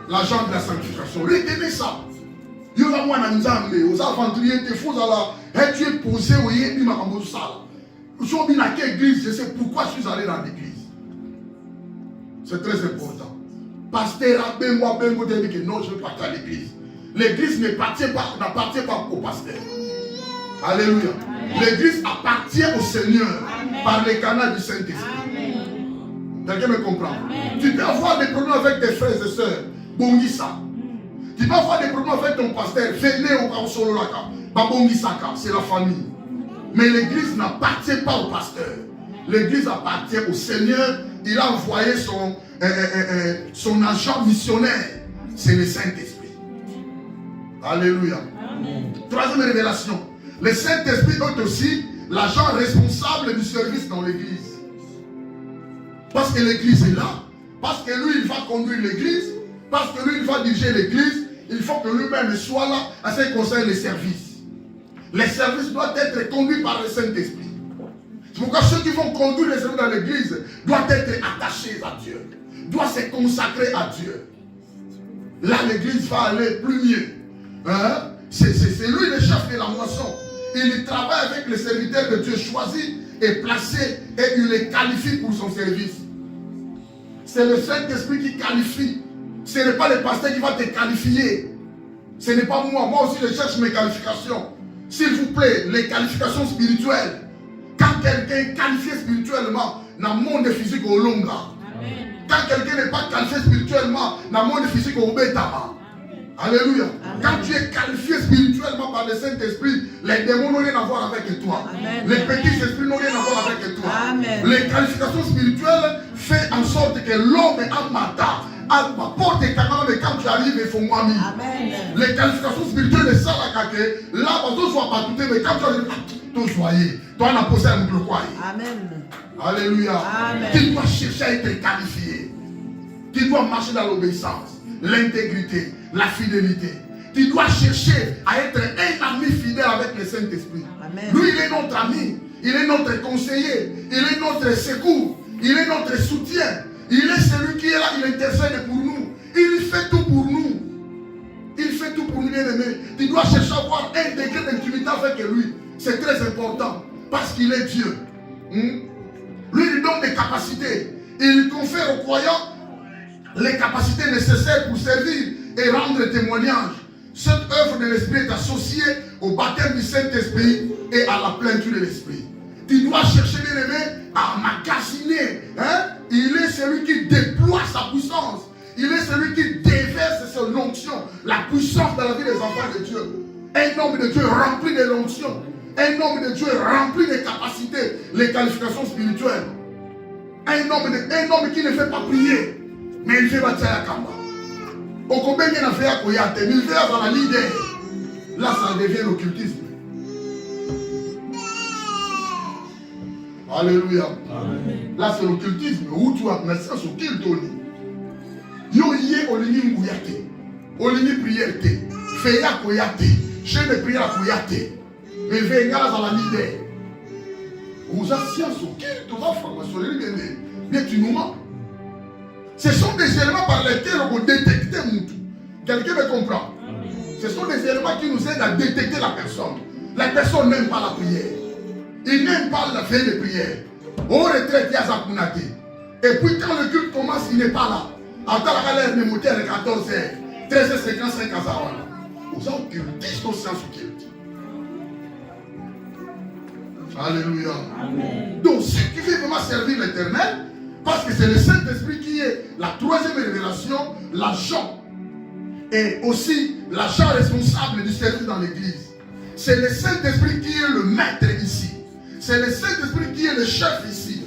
l'agent de la sanctification. Retenez ça. Il y a moi dans Nzambe, aux aventuriers, tu es posé au Yébi Makamosala. Je suis dans quelle église, je sais pourquoi je suis allé dans l'église. C'est très important. Pasteur Bengo dit que non, je ne veux pas à l'église. L'église n'appartient pas au pasteur. Alléluia. L'église appartient au Seigneur. Amen. Par les canaux du Saint-Esprit. Quelqu'un me comprend? Amen. Tu peux avoir des problèmes avec tes frères et sœurs. Bongisa. Tu peux avoir des problèmes avec ton pasteur. Venez au solo laka. Babongisaka, c'est la famille. Mais l'église n'appartient pas au pasteur. L'église appartient au Seigneur. Il a envoyé son agent missionnaire. C'est le Saint-Esprit. Alléluia. Amen. Troisième révélation. Le Saint-Esprit est aussi l'agent responsable du service dans l'église. Parce que l'église est là. Parce que lui, il va conduire l'église. Parce que lui, il va diriger l'église. Il faut que lui-même soit là à ce qui concerne les services. Les services doivent être conduits par le Saint-Esprit. C'est pourquoi ceux qui vont conduire les services dans l'église doivent être attachés à Dieu. Doivent se consacrer à Dieu. Là, l'église va aller plus mieux. Hein? C'est lui le chef de la moisson. Il travaille avec les serviteurs de Dieu choisis et placés et il les qualifie pour son service. C'est le Saint-Esprit qui qualifie. Ce n'est pas le pasteur qui va te qualifier. Ce n'est pas moi. Moi aussi, je cherche mes qualifications. S'il vous plaît, les qualifications spirituelles. Quand quelqu'un est qualifié spirituellement, dans le monde physique au longa. Quand quelqu'un n'est pas qualifié spirituellement, dans le monde physique au bétama. Alléluia. Amen. Quand tu es qualifié spirituellement par le Saint-Esprit, les démons n'ont rien à voir avec toi. Amen. Les petits esprits n'ont rien à voir avec toi. Amen. Les qualifications spirituelles font en sorte que l'homme a matin. Apporte quand tu arrives, il faut moi. Les qualifications spirituelles de ça, là, on ne pas tout, mais quand tu arrives, tu soyez. Toi, on a posé un peu quoi. Amen. Alléluia. Amen. Tu dois chercher à être qualifié. Tu dois marcher dans l'obéissance, l'intégrité, la fidélité. Tu dois chercher à être un ami fidèle avec le Saint-Esprit. Lui, il est notre ami. Il est notre conseiller. Il est notre secours. Il est notre soutien. Il est celui qui est là, il intercède pour nous. Il fait tout pour nous. bien-aimé, tu dois chercher à avoir un degré d'intimité avec lui. C'est très important. Parce qu'il est Dieu. Lui, il donne des capacités. Il confère aux croyants les capacités nécessaires pour servir et rendre témoignage. Cette œuvre de l'Esprit est associée au baptême du Saint-Esprit et à la plénitude de l'Esprit. Tu dois chercher, bien aimé, à magasiner. Il est celui qui déploie sa puissance. Il est celui qui déverse son onction, la puissance dans la vie des enfants de Dieu. Un homme de Dieu rempli de l'onction. Un homme de Dieu rempli de capacités, les qualifications spirituelles. Un homme qui ne fait pas prier, mais il fait bâtir la kamba. Au combien il a fait à Koyate, mais il fait dans la leader. Là, ça devient l'occultisme. Alléluia. Amen. Là, c'est l'occultisme. Où tu as merci à ce qu'il donne. Yo yé olini Koyate. Olini prière te. Fais à Koyate. Je ne prie à Koyate. Mais venez dans la leader. Vous avez science au qu'il, tu vas faire mais tu nous mens. Ce sont des éléments par lesquels on détecte Moutou. Quelqu'un me comprend? Ce sont des éléments qui nous aident à détecter la personne. La personne n'aime pas la prière. Il n'aime pas la fin de prière. Au retraite, il y a Zakunate. Et puis quand le culte commence, il n'est pas là. Attends la galère de monter à 14h. 13h55 à Zawana. Vous avez occultistes au sens du culte. Alléluia. Amen. Donc, ce qui fait vraiment servir l'Éternel, parce que c'est le Saint-Esprit qui est la troisième révélation, l'agent. Et aussi l'agent responsable du service dans l'Église. C'est le Saint-Esprit qui est le maître ici. C'est le Saint-Esprit qui est le chef ici.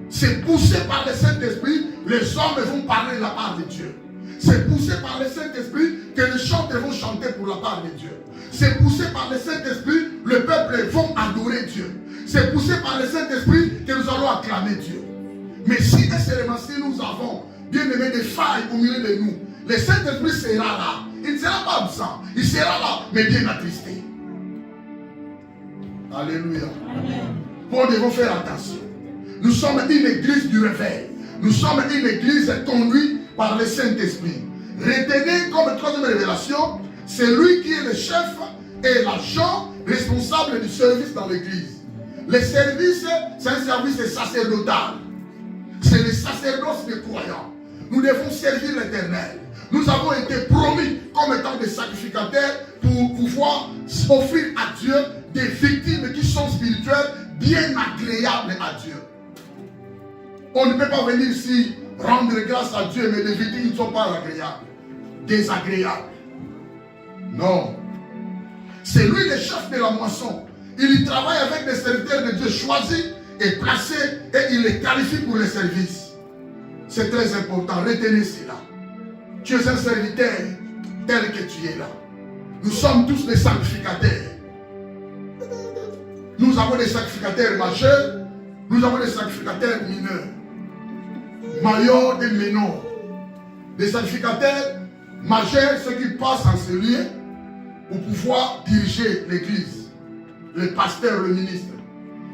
C'est poussé par le Saint-Esprit, les hommes vont parler de la part de Dieu. C'est poussé par le Saint-Esprit que les chanteurs vont chanter pour la part de Dieu. C'est poussé par le Saint-Esprit, le peuple vont adorer Dieu. C'est poussé par le Saint-Esprit que nous allons acclamer Dieu. Mais si seulement si nous avons, bien aimé, des failles au milieu de nous, le Saint-Esprit sera là. Il ne sera pas absent. Il sera là, mais bien attristé. Alléluia. Nous devons faire attention. Nous sommes une église du réveil. Nous sommes une église conduite par le Saint-Esprit. Retenez comme troisième révélation, c'est lui qui est le chef et l'agent responsable du service dans l'église. Le service, c'est un service sacerdotal. C'est le sacerdoce des croyants. Nous devons servir l'Éternel. Nous avons été promis comme étant des sacrificateurs pour pouvoir offrir à Dieu des victimes qui sont spirituelles, bien agréables à Dieu. On ne peut pas venir ici rendre grâce à Dieu, mais les victimes ne sont pas agréables, désagréables. Non. C'est lui le chef de la moisson. Il travaille avec des serviteurs de Dieu choisis et placés et il les qualifie pour le service. C'est très important. Retenez cela. Tu es un serviteur tel que tu es là. Nous sommes tous des sacrificateurs. Nous avons des sacrificateurs majeurs. Nous avons des sacrificateurs mineurs. Majeurs et menors. Des sacrificateurs majeurs, ceux qui passent en ce lieu pour pouvoir diriger l'église. Le pasteur, le ministre.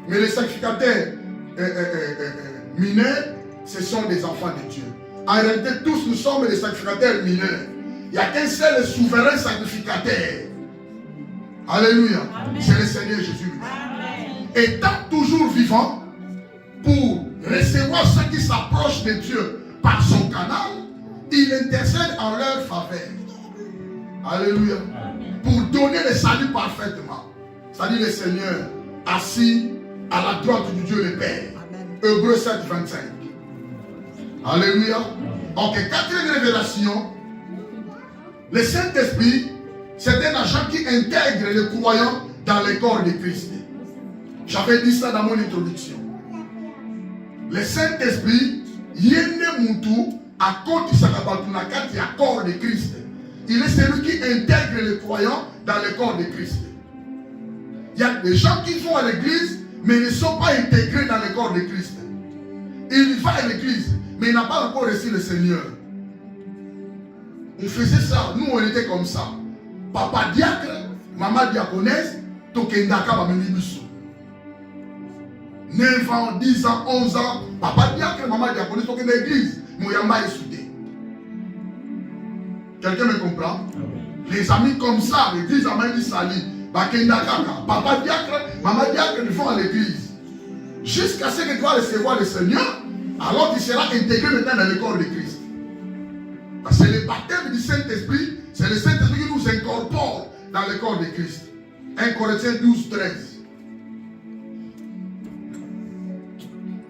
Mais les sacrificateurs mineurs, ce sont des enfants de Dieu. En réalité, tous nous sommes des sacrificateurs mineurs. Il n'y a qu'un seul souverain sacrificateur. Alléluia. C'est le Seigneur Jésus-Christ. Étant toujours vivant pour recevoir ceux qui s'approchent de Dieu par son canal, il intercède en leur faveur. Alléluia. Pour donner le salut parfaitement. C'est-à-dire le Seigneur assis à la droite du Dieu le Père. Hébreux 7, 25. Alléluia. Ok, quatrième révélation. Le Saint-Esprit, c'est un agent qui intègre les croyants dans le corps de Christ. J'avais dit ça dans mon introduction. Le Saint-Esprit, Yende Moutou, à côté de Sakabatunakati, à corps de Christ. Il est celui qui intègre les croyants dans le corps de Christ. Il y a des gens qui vont à l'église, mais ne sont pas intégrés dans le corps de Christ. Il va à l'église, mais il n'a pas encore reçu le Seigneur. On faisait ça, nous on était comme ça. Papa diacre, maman diaconesse, Tokendaka Bamenibisu. 9 ans, 10 ans, 11 ans, papa diacre, maman diaconesse, Tokenda l'église, Mouyamba est soudé. Quelqu'un me comprend? Les amis comme ça, l'église a même dit sali. Papa diacre, maman diacre le font à l'église. Jusqu'à ce que tu vas recevoir le Seigneur, alors tu seras intégré maintenant dans le corps de Christ. Parce que le baptême du Saint-Esprit, c'est le Saint-Esprit qui nous incorpore dans le corps de Christ. 1 Corinthiens 12, 13.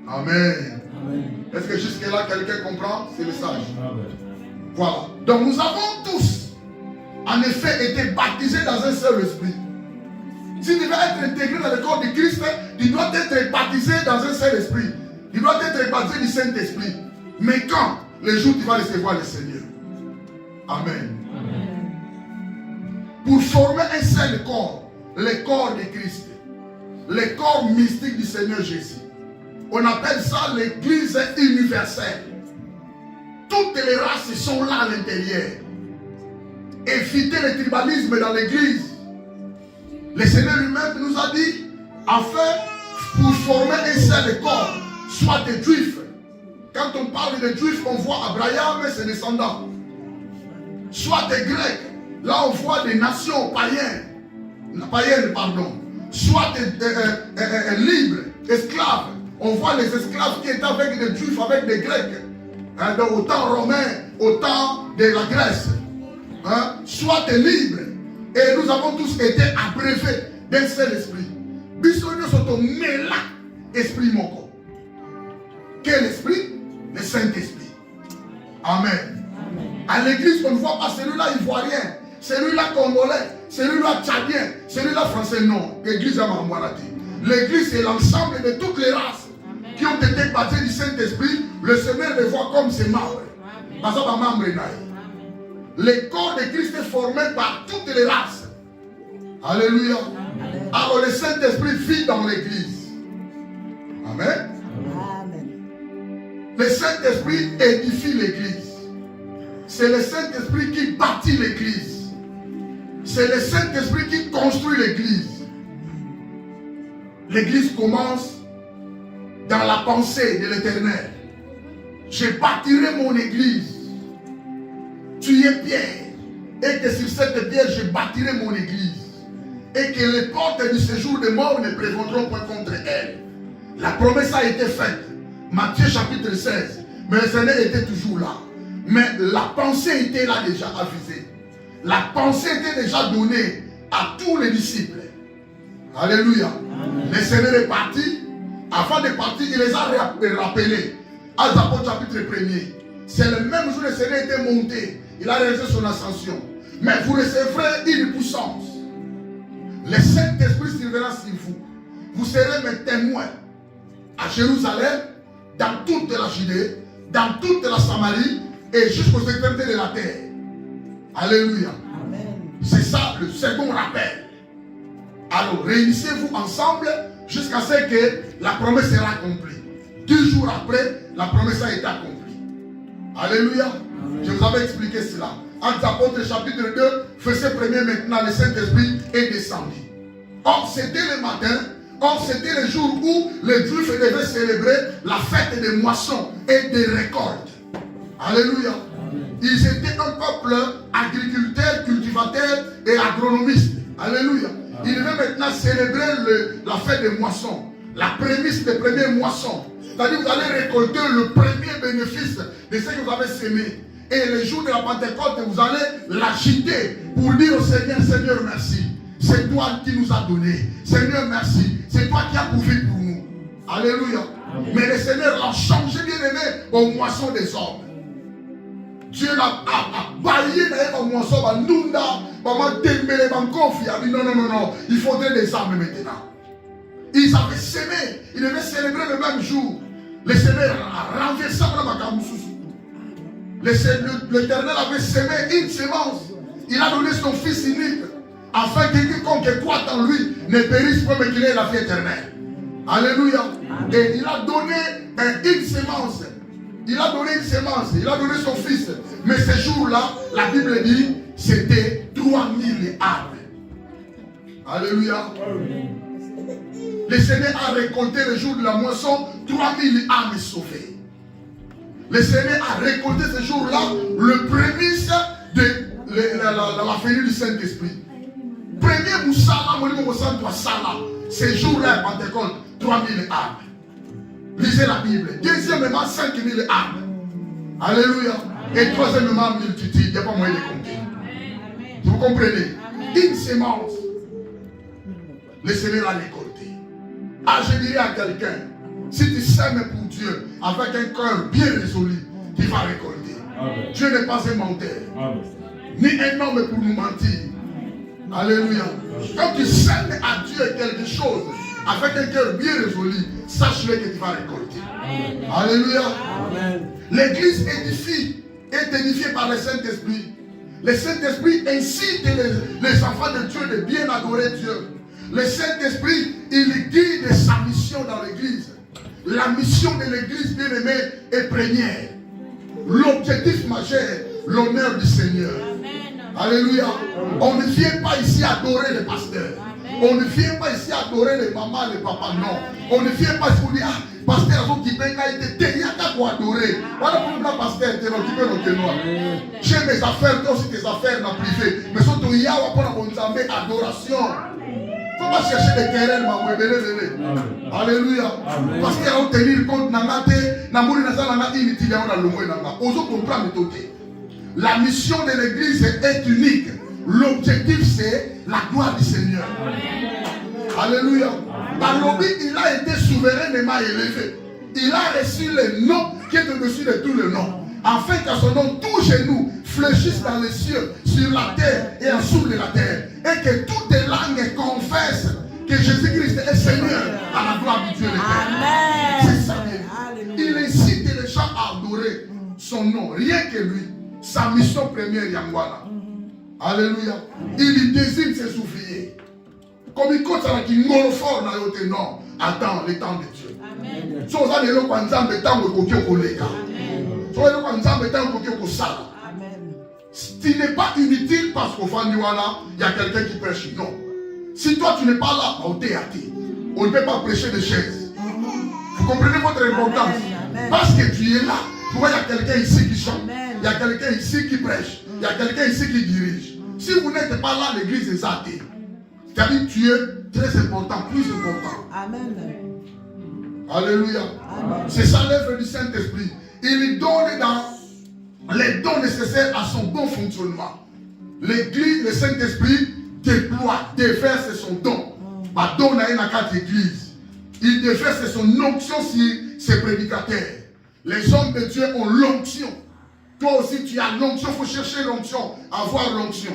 Amen. Est-ce que jusque-là, quelqu'un comprend ce message? Voilà. Donc nous avons tous, en effet, été baptisés dans un seul esprit. Si tu veux être intégré dans le corps de Christ, tu dois être baptisé dans un seul esprit. Tu dois être baptisé du Saint-Esprit. Mais quand? Le jour où tu vas recevoir le Seigneur. Amen. Pour former un seul corps, le corps de Christ, le corps mystique du Seigneur Jésus. On appelle ça l'église universelle. Toutes les races sont là à l'intérieur. Éviter le tribalisme dans l'église. Le Seigneur lui-même nous a dit, afin pour former un seul corps, soit des juifs. Quand on parle de juifs, on voit Abraham et ses descendants. Soit des grecs. Là, on voit des nations païennes, pardon. Soit des libres, esclaves. On voit les esclaves qui étaient avec des juifs, avec des grecs. Donc, au temps romain, au temps de la Grèce. Soit des libres. Et nous avons tous été abreuvés d'un seul esprit. Bisogno soto mela esprit moko. Quel esprit? Le Saint-Esprit. Amen. À l'église, on ne voit pas celui-là ivoirien, celui-là congolais, celui-là tchadien, celui-là français. Non. L'église a Mamouarati. L'église, c'est l'ensemble de toutes les races qui ont été baptisées du Saint-Esprit. Le Seigneur les voit comme ses membres. Le corps de Christ est formé par toutes les races. Alléluia. Alors le Saint-Esprit vit dans l'église. Amen. Le Saint-Esprit édifie l'église. C'est le Saint-Esprit qui bâtit l'église. C'est le Saint-Esprit qui construit l'église. L'église commence dans la pensée de l'Éternel. Je bâtirai mon église. Tu es Pierre. Et que sur cette pierre, je bâtirai mon église. Et que les portes du séjour des morts ne prévaudront point contre elle. La promesse a été faite. Matthieu chapitre 16. Mais le Seigneur était toujours là. Mais la pensée était là déjà avisée. La pensée était déjà donnée à tous les disciples. Alléluia. Amen. Le Seigneur est parti. Avant de partir, il les a rappelés. Actes apôtres chapitre 1er. C'est le même jour que le Seigneur était monté. Il a réalisé son ascension. Mais vous recevrez une puissance. Le Saint-Esprit surviendra sur vous. Vous serez mes témoins à Jérusalem, dans toute la Judée, dans toute la Samarie et jusqu'aux extrémités de la terre. Alléluia. C'est ça le second rappel. Alors réunissez-vous ensemble jusqu'à ce que la promesse sera accomplie. 2 jours après, la promesse a été accomplie. Alléluia. Amen. Je vous avais expliqué cela. Actes apôtres chapitre 2, verset 1er maintenant, le Saint-Esprit est descendu. Or, c'était le matin, or, c'était le jour où les Juifs devaient célébrer la fête des moissons et des récoltes. Alléluia. Amen. Ils étaient un peuple agriculteur, cultivateur et agronomiste. Alléluia. Amen. Ils devaient maintenant célébrer la fête des moissons, la prémisse des premières moissons. C'est-à-dire que vous allez récolter le premier bénéfice de ce que vous avez semé. Et le jour de la Pentecôte, vous allez l'agiter pour dire au Seigneur, Seigneur, merci. C'est toi qui nous as donné. Seigneur, merci. C'est toi qui as pourvu pour nous. Alléluia. Amen. Mais le Seigneur l'a changé, bien aimé, aux moissons des hommes. Dieu l'a baillé dans les moissons, non. Il faudrait des âmes maintenant. Ils avaient semé. Ils devaient célébrer le même jour. Le Seigneur a renversé l'Éternel avait semé une semence. Il a donné son Fils unique afin que quiconque croit en lui ne périsse pas mais qu'il ait la vie éternelle. Alléluia. Et il a donné une semence. Il a donné une semence. Il a donné son Fils. Mais ce jour-là, la Bible dit, c'était 3000 âmes. Alléluia. Le Seigneur a récolté le jour de la moisson 3000 âmes sauvées. Le Seigneur a récolté ce jour-là le prémisse de la venue du Saint-Esprit. Premier Moussala, ces jours-là, Pentecôte, 3000 âmes. Lisez la Bible. Deuxièmement, 5000 âmes. Alléluia. Et troisièmement, multitude. Il n'y a pas moyen de compter. Vous comprenez? Une sémence. Le Seigneur a récolté. Ah, je dirais à quelqu'un, si tu sèmes pour Dieu avec un cœur bien résolu, tu vas récolter. Amen. Dieu n'est pas un menteur. Amen. Ni un homme pour nous mentir. Alléluia. Quand tu sèmes à Dieu quelque chose avec un cœur bien résolu, sache-le que tu vas récolter. Amen. Alléluia. Amen. L'église est édifiée par le Saint-Esprit. Le Saint-Esprit incite les enfants de Dieu de bien adorer Dieu. Le Saint-Esprit, il guide sa mission dans l'église. La mission de l'église bien-aimée est première. L'objectif majeur, l'honneur du Seigneur. Amen. Alléluia. Amen. On ne vient pas ici adorer les pasteurs. Amen. On ne vient pas ici adorer les mamans, les papas, non. Amen. On ne vient pas ici pour dire, ah, pasteur, qui a été il y a qu'à pour adorer. Voilà pourquoi pasteur, tu es noir. J'ai mes affaires, toi aussi tes affaires dans le privé. Mais surtout, il y a une adoration. Il ne faut pas chercher des terrains, alléluia. Parce qu'il y a tenir compte la mission de l'église est unique. L'objectif c'est la gloire du Seigneur. Alléluia. Balobi, il a été souverainement élevé. Il a reçu le nom qui est au-dessus de tous les noms. Afin qu'à son nom, tous genou fléchissent dans les cieux, sur la terre et en dessous de la terre. Et que toutes les langues confessent que Jésus-Christ est Seigneur à la gloire du Dieu l'éternel. C'est ça. Il incite les gens à adorer son nom, rien que lui. Sa mission première, Yangwana. Alléluia. Il désigne ses ouvriers. Comme il compte ça, il est fort dans le non. Attends le temps de Dieu. Amen. Tu n'es pas inutile parce qu'au fond il y a quelqu'un qui prêche. Non. Si toi tu n'es pas là, on ne peut pas prêcher de chaises. Vous comprenez votre importance? Parce que tu es là. Tu vois, il y a quelqu'un ici qui chante. Il y a quelqu'un ici qui prêche. Il y a quelqu'un ici qui dirige. Si vous n'êtes pas là, l'église est athée. C'est-à-dire que tu es très important, plus important. Amen. Alléluia. C'est ça l'œuvre du Saint-Esprit. Il donne dans les dons nécessaires à son bon fonctionnement. L'église, le Saint-Esprit déploie, déverse son don. Ma don a une carte église. Il déverse son onction sur ses prédicateurs. Les hommes de Dieu ont l'onction. Toi aussi tu as l'onction, il faut chercher l'onction, avoir l'onction.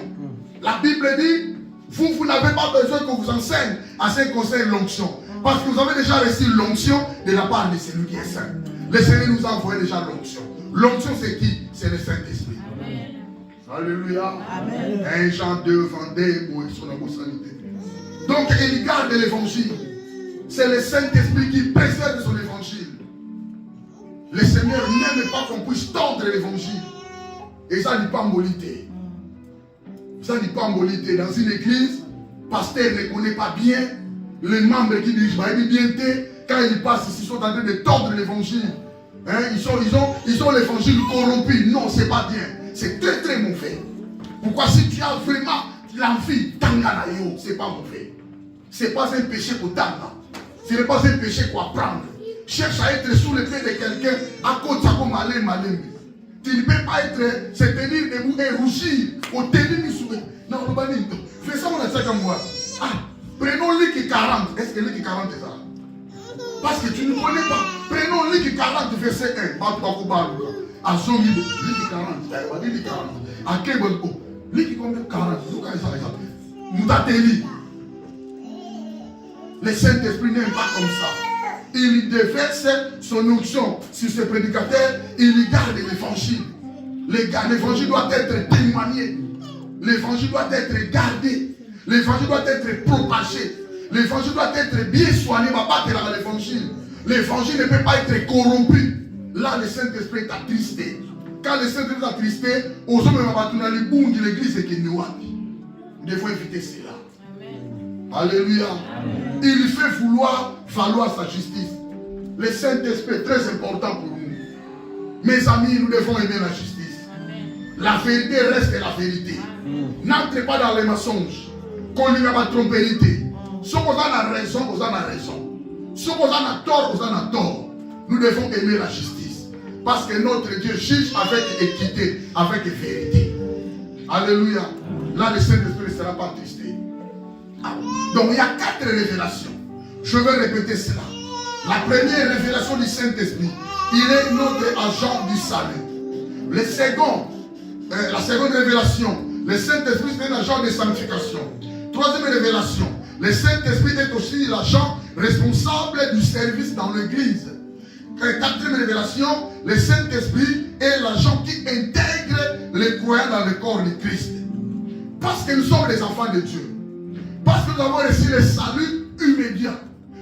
La Bible dit, vous n'avez pas besoin qu'on vous enseigne à ce qu'on concerne l'onction. Parce que vous avez déjà reçu l'onction de la part de celui qui est saint. Le Seigneur nous a envoyé déjà l'onction. L'onction c'est qui? C'est le Saint-Esprit. Alléluia. Amen. 1 Jean 2, 22, donc il garde l'évangile. C'est le Saint-Esprit qui préserve son évangile. Le Seigneur n'aime pas qu'on puisse tordre l'évangile. Et ça n'est pas molité. Ça n'est pas molité. Dans une église, le pasteur ne connaît pas bien les membres qui dirigent. Quand ils passent ici, ils sont en train de tordre l'évangile. Hein? Ils ont l'évangile corrompu. Non, c'est pas bien. C'est très très mauvais. Pourquoi si tu as vraiment l'envie d'enganayo, c'est pas mauvais. C'est pas un péché pour t'amener. Ce n'est pas un péché pour apprendre. Cherche à être sous le pied de quelqu'un à cause de ça comme aller malin. Tu ne peux pas être, se tenir debout et rougir au tenir du souhait. Non, fais ça, on a ça comme moi. Ah, prenons l'IQ 40. Est-ce que l'IQ 40 est ça? Parce que tu ne connais pas. Prenons l'IQ 40, verset 1. À son livre, l'IQ 40. L'IQ 40. À quel bon? L'IQ combien? 40. Moutateli. Le Saint-Esprit n'est pas comme ça. Il déverse son onction sur ses prédicateurs, il garde l'évangile. L'évangile doit être témoigné. L'évangile doit être gardé. L'évangile doit être propagé. L'évangile doit être bien soigné. L'évangile ne peut pas être corrompu. Là, le Saint-Esprit est attristé. Quand le Saint-Esprit est attristé, aux hommes de l'église est qu'il nous a. Nous devons éviter cela. Alléluia. Amen. Il fait valoir sa justice. Le Saint-Esprit est très important pour nous. Mes amis, nous devons aimer la justice. Amen. La vérité reste la vérité. N'entrez pas dans les mensonges. Qu'on ne va pas tromper. Si on a raison, on a raison. Si on a tort, on a tort. Nous devons aimer la justice. Parce que notre Dieu juge avec équité, avec vérité. Alléluia. Là, le Saint-Esprit ne sera pas attristé. Donc, il y a 4 révélations. Je vais répéter cela. La première révélation du Saint-Esprit, il est notre agent du salut. La seconde révélation, le Saint-Esprit est un agent de sanctification. Troisième révélation, le Saint-Esprit est aussi l'agent responsable du service dans l'église. Quatrième révélation, le Saint-Esprit est l'agent qui intègre les croyants dans le corps de Christ. Parce que nous sommes les enfants de Dieu. Parce que nous avons reçu le salut immédiat.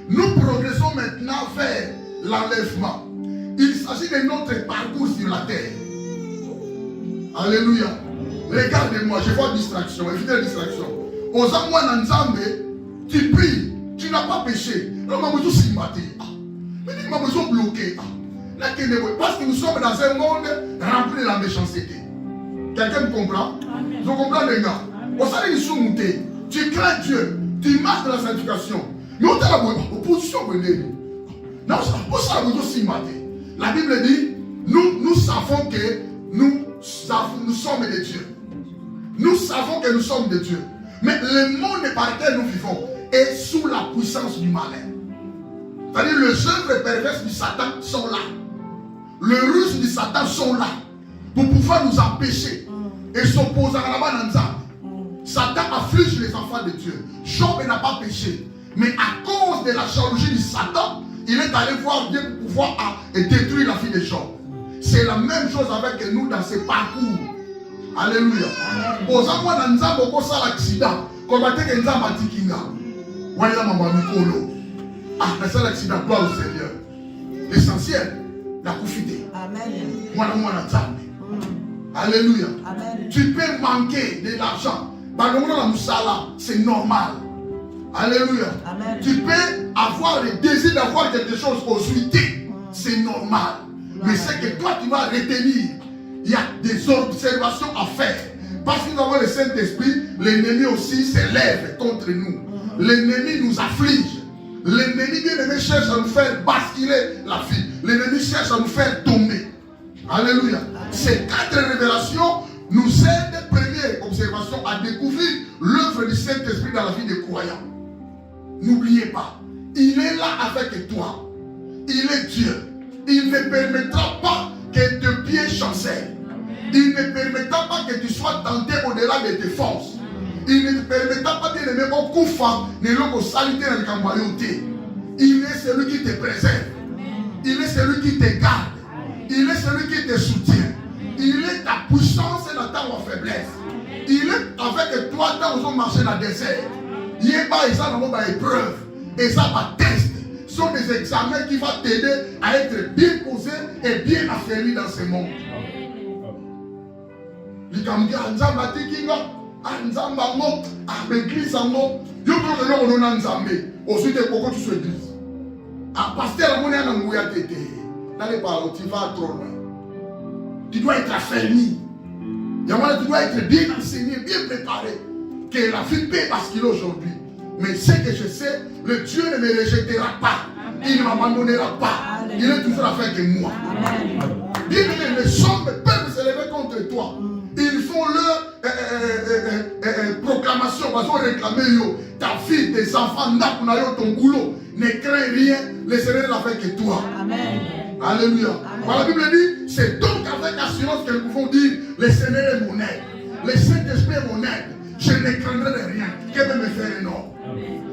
Nous progressons maintenant vers l'enlèvement. Il s'agit de notre parcours sur la terre. Alléluia. Regardez-moi, je vois distraction. Évitez la distraction. Aux amours Nzambe, tu pries, tu n'as pas péché. Mais tu m'as besoin de bloquer. Parce que nous sommes dans un monde rempli de la méchanceté. Quelqu'un me comprend? Vous comprenez, les gars? Tu crains Dieu, tu marches dans la sanctification. Mais on a la opposition. La Bible dit, nous savons que nous sommes des dieux. Nous savons que nous sommes des dieux. Mais le monde par lequel nous vivons est sous la puissance du malin. C'est-à-dire les œuvres perverses du Satan sont là. Les ruses du Satan sont là. Pour pouvoir nous empêcher et s'opposer à la bas. Satan afflige les enfants de Dieu. Job n'a pas péché. Mais à cause de la jalousie du Satan, il est allé voir Dieu pour pouvoir détruire la fille de Job. C'est la même chose avec nous dans ce parcours. Alléluia. Aux amours d'un Nzambe, au ça l'accident. Comme à tel Nzambe a dit Kinga. Voyez maman Mikolo. Mais c'est l'accident, gloire au Seigneur. L'essentiel, la profiter. Amen. Moi, Nzambe. Alléluia. Amen. Tu peux manquer de l'argent. C'est normal. Alléluia. Amen. Tu peux avoir le désir d'avoir quelque chose aux huités. C'est normal. Mais c'est que toi, tu vas retenir. Il y a des observations à faire. Parce que nous avons le Saint-Esprit, l'ennemi aussi s'élève contre nous. L'ennemi nous afflige. L'ennemi bien-aimé cherche à nous faire basculer la vie. L'ennemi cherche à nous faire tomber. Alléluia. Ces 4 révélations nous aident, première observation, à découvrir l'œuvre du Saint-Esprit dans la vie des croyants. N'oubliez pas, il est là avec toi. Il est Dieu. Il ne permettra pas que tes pieds chancellent. Il ne permettra pas que tu sois tenté au-delà de tes forces. Il ne permettra pas de ne pas couper ne salité dans le cambayoté. Il est celui qui te préserve. Il est celui qui te garde. Il est celui qui te soutient. Il est ta puissance dans ta faiblesse. Il est avec toi dans ton marché dans le désert. Il y a des épreuves. Et ça va tester. Ce sont des examens qui vont t'aider à être bien posé et bien affermi dans ce monde. Tu vas trop loin. Tu dois être affermi. Tu dois être bien enseigné, bien préparé. Que la vie peut basculer aujourd'hui. Mais ce que je sais, le Dieu ne me rejettera pas. Amen. Il ne m'abandonnera pas. Amen. Il est toujours avec moi. Amen. Bien aimé, les hommes peuvent se lever contre toi. Ils font leur proclamation. Ils vont réclamer ta fille, tes enfants, ton boulot. Ne crains rien, le Seigneur est avec toi. Amen. Alléluia. Amen. La Bible dit, c'est donc avec assurance que nous pouvons dire, le Seigneur est mon aide. Le Saint-Esprit est mon aide. Je ne craindrai de rien. Que peut me faire un homme?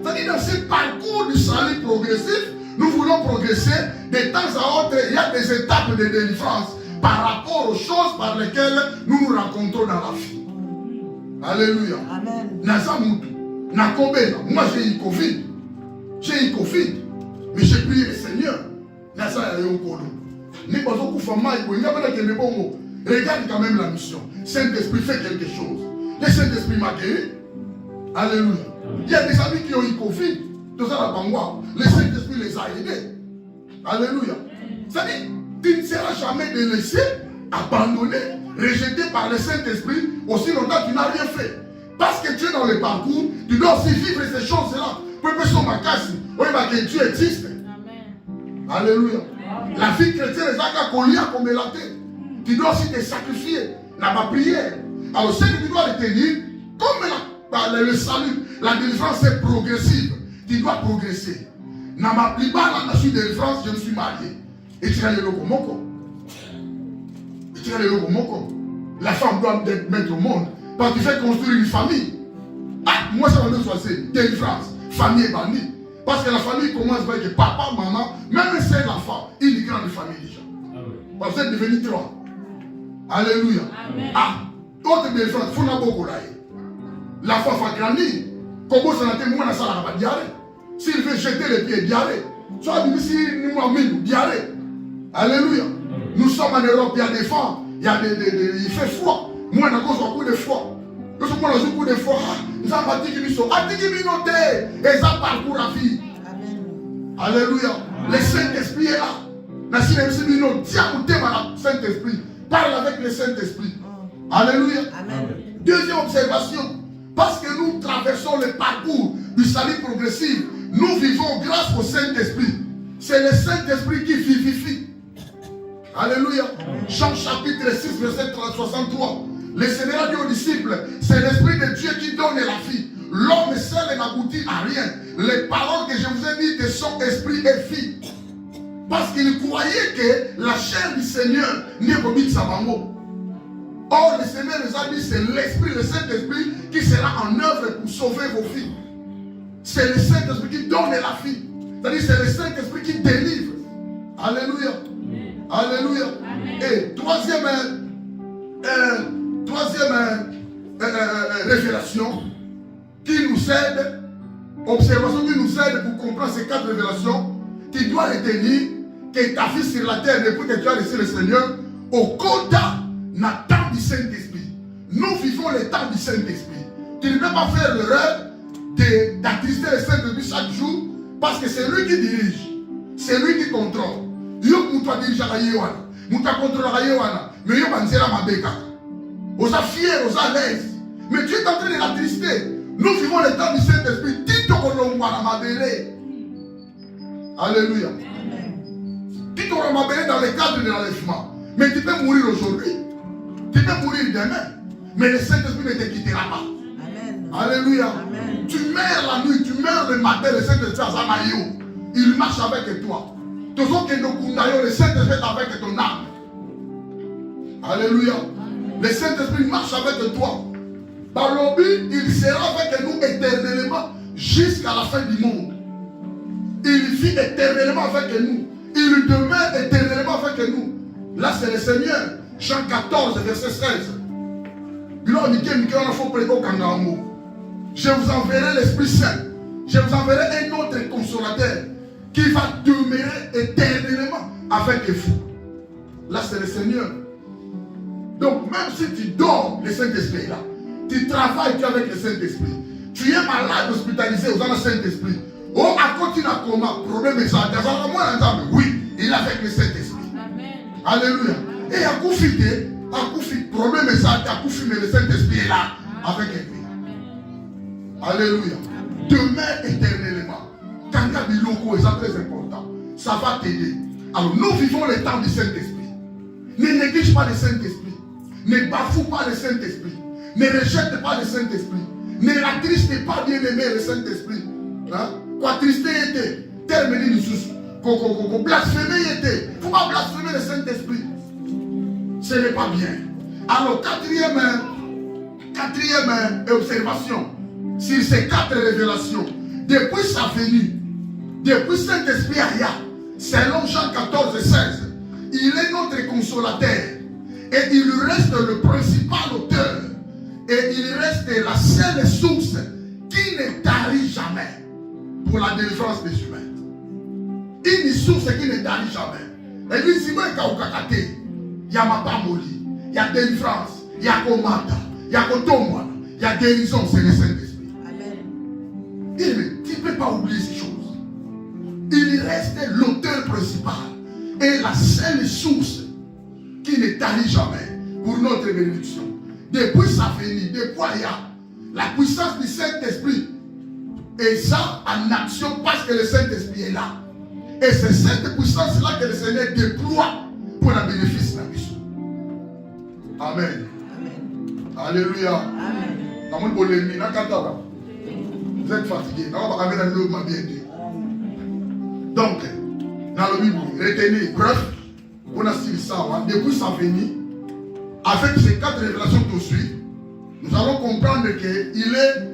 C'est-à-dire, dans ce parcours du salut progressif, nous voulons progresser. De temps à autre, il y a des étapes de délivrance par rapport aux choses par lesquelles nous nous rencontrons dans la vie. Alléluia. Amen. Moi, j'ai eu Covid. J'ai eu Covid. Mais j'ai prié le Seigneur. Regarde quand même la mission. Saint-Esprit fait quelque chose. Le Saint-Esprit m'a guéri. Alléluia. Il y a des amis qui ont eu Covid. Tout ça, la Bangwa. Le Saint-Esprit les a aidés. Alléluia. C'est-à-dire, tu ne seras jamais délaissé, abandonné. rejeté par le Saint-Esprit, aussi longtemps tu n'as rien fait. Parce que tu es dans le parcours, tu dois aussi vivre ces choses-là. Peu son makasi, oui, que Dieu existe. Amen. Alléluia. Amen. La vie chrétienne est à colia comme la tête. Tu dois aussi te sacrifier dans ma prière. Alors, ce que tu dois retenir, comme le salut, la délivrance est progressive. Tu dois progresser. Dans ma plupart, dans la suite de délivrance, je me suis marié. Et tu as le logo moko. Et tu as le logo moko. La femme doit être mettre au monde. Parce que tu fais construire une famille. Ah, moi, ça va me choisir. Délivrance. Famille est bannie. Parce que la famille commence avec papa, maman, même c'est l'enfant. Une grande famille déjà. Parce que vous êtes devenus trois. Alléluia. Amen. Ah, autre délivrance, il faut n'avoir là. La femme va grandir. Comment ça n'a été moi, ça n'a pas diarrhée. S'il veut jeter les pieds, diarrhée. Soit si nous m'amène, diarrhée. Alléluia. Nous sommes en Europe, il y a des femmes, il fait froid. Moi, on a beaucoup de froid. Nous sommes dans un coup de froid. Nous avons dit que nous sommes. Et ça parcourt la vie. Alléluia. Le Saint-Esprit est là. Saint-Esprit. Parle avec le Saint-Esprit. Alléluia. Amen. Deuxième observation. Parce que nous traversons le parcours du salut progressif, nous vivons grâce au Saint-Esprit. C'est le Saint-Esprit qui vivifie. Alléluia. Jean chapitre 6, verset 63. Le Seigneur dit aux disciples, c'est l'Esprit de Dieu qui donne la vie. L'homme seul n'aboutit à rien. Les paroles que je vous ai dites sont esprit et vie. Parce qu'il croyait que la chair du Seigneur n'est pas de Sabango. Or, le Seigneur nous a dit, c'est l'Esprit, le Saint-Esprit qui sera en œuvre pour sauver vos vies. C'est le Saint-Esprit qui donne la vie. C'est-à-dire, c'est le Saint-Esprit qui délivre. Alléluia. Amen. Alléluia. Amen. Et troisième révélation qui nous aide, observation qui nous aide pour comprendre ces 4 révélations, tu dois retenir que ta vie sur la terre, depuis que tu as laissé le Seigneur, au quota n'a temps du Saint-Esprit. Nous vivons le temps du Saint-Esprit. Tu ne peux pas faire l'erreur d'attrister le Saint-Esprit chaque jour parce que c'est lui qui dirige, c'est lui qui contrôle. Yo mouta dirige la yewana, mouta contrôle la yewana, mais yo banzela mabeka. On est fier, on est à l'aise. Mais tu es en train de l'attrister. Nous vivons le temps du Saint-Esprit. Tito kolongwana mabele. Alléluia. Tito kolongwana mabele dans le cadre de l'enlèvement. Mais tu peux mourir aujourd'hui. Tu peux mourir demain. Mais le Saint-Esprit ne te quittera pas. Amen. Alléluia. Amen. Tu meurs la nuit, tu meurs le matin, le Saint-Esprit à Zamayo. Il marche avec toi. Le Saint-Esprit est avec ton âme. Alléluia. Le Saint-Esprit marche avec toi. Par l'objet, il sera avec nous éternellement jusqu'à la fin du monde. Il vit éternellement avec nous. Il demeure éternellement avec nous. Là, c'est le Seigneur. Jean 14, verset 16. Je vous enverrai l'Esprit Saint. Je vous enverrai un autre consolateur qui va demeurer éternellement avec vous. Là, c'est le Seigneur. Donc, même si tu dors, le Saint-Esprit est là. Tu travailles avec le Saint-Esprit. Tu es malade, hospitalisé aux le Saint-Esprit. Oh, à côté d'un coma, problème est ça. Oui, il est avec le Saint-Esprit. Alléluia. Et à Koufi, problème est ça. À Koufi, mais le Saint-Esprit est là avec lui. Alléluia. Demeure éternellement. Quand il y a des locaux, c'est très important. Ça va t'aider. Alors, nous vivons le temps du Saint-Esprit. Ne néglige pas le Saint-Esprit. Ne bafoue pas le Saint-Esprit. Ne rejette pas le Saint-Esprit. Ne l'attriste pas, bien-aimé, le Saint-Esprit. Quoi trister était, terminer le sous. Blasphémer était. Il ne faut pas blasphémer le Saint-Esprit. Ce n'est pas bien. Alors, quatrième observation sur ces 4 révélations. Depuis sa venue, depuis Saint-Esprit Aya, selon Jean 14 et 16, il est notre consolateur. Et il reste le principal auteur. Et il reste la seule source qui ne tarit jamais pour la délivrance des humains. Une source qui ne tarit jamais. Et lui, si moi, il y a ma pamoli, il y a délivrance, il y a comata, il y a kotomwana, il y a guérison, c'est le Saint-Esprit. Amen. Tu ne peux pas oublier ces choses. Il reste l'auteur principal et la seule source qui ne tarit jamais pour notre bénédiction. Depuis sa venue, depuis la puissance du Saint-Esprit est ça en action parce que le Saint-Esprit est là. Et c'est cette puissance-là que le Seigneur déploie pour le bénéfice de la mission. Amen. Amen. Alléluia. Amen. Vous êtes fatigué. Donc, dans le Bible, retenez, bref, on a suivi ça. Depuis sa venue, avec ces 4 révélations qui suivent, nous allons comprendre qu'il est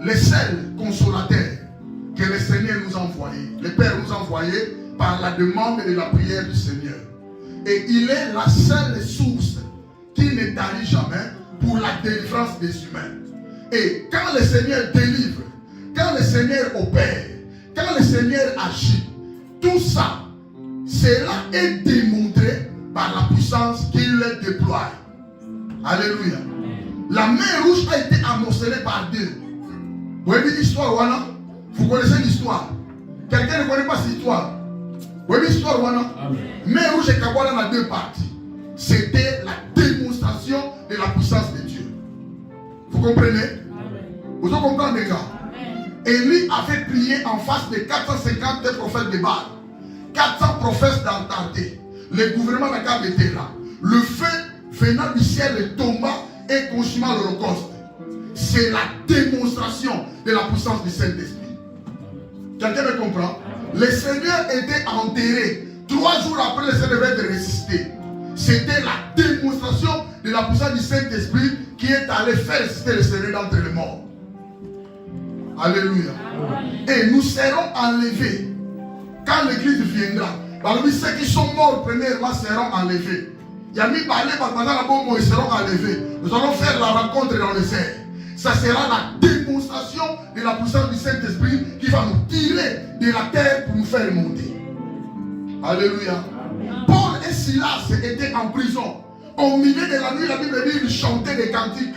le seul consolateur que le Seigneur nous a envoyé. Le Père nous a envoyé par la demande et la prière du Seigneur. Et il est la seule source qui ne tarit jamais pour la délivrance des humains. Et quand le Seigneur délivre, quand le Seigneur opère, quand le Seigneur agit, tout ça, cela est démontré par la puissance qu'il déploie. Alléluia. La mer rouge a été amoncelée par Dieu. Vous voyez l'histoire, Wana? Vous connaissez l'histoire? Quelqu'un ne connaît pas cette histoire? Vous voyez l'histoire, Wana? Mer rouge et Kabbalah dans 2 parties. C'était la démonstration de la puissance de Dieu. Vous comprenez? Vous comprenez, les gars? Élie avait prié en face de 450 prophètes de Baal. 400 prophètes d'Antarté. Le gouvernement d'Akab était là. Le feu venant du ciel tomba et consuma l'Holocauste. C'est la démonstration de la puissance du Saint-Esprit. Quelqu'un me comprend? Le Seigneur était enterré. 3 jours après, le Seigneur devait être ressuscité. C'était la démonstration de la puissance du Saint-Esprit qui est allé faire ressusciter le Seigneur d'entre les morts. Alléluia. Et nous serons enlevés quand l'église viendra. Parmi ceux qui sont morts premièrement seront enlevés. Il y a mis parler pendant la bombe, ils seront enlevés. Nous allons faire la rencontre dans les airs. Ça sera la démonstration de la puissance du Saint-Esprit qui va nous tirer de la terre pour nous faire monter. Alléluia. Paul et Silas étaient en prison. Au milieu de la nuit, la Bible dit qu'ils chantaient des cantiques.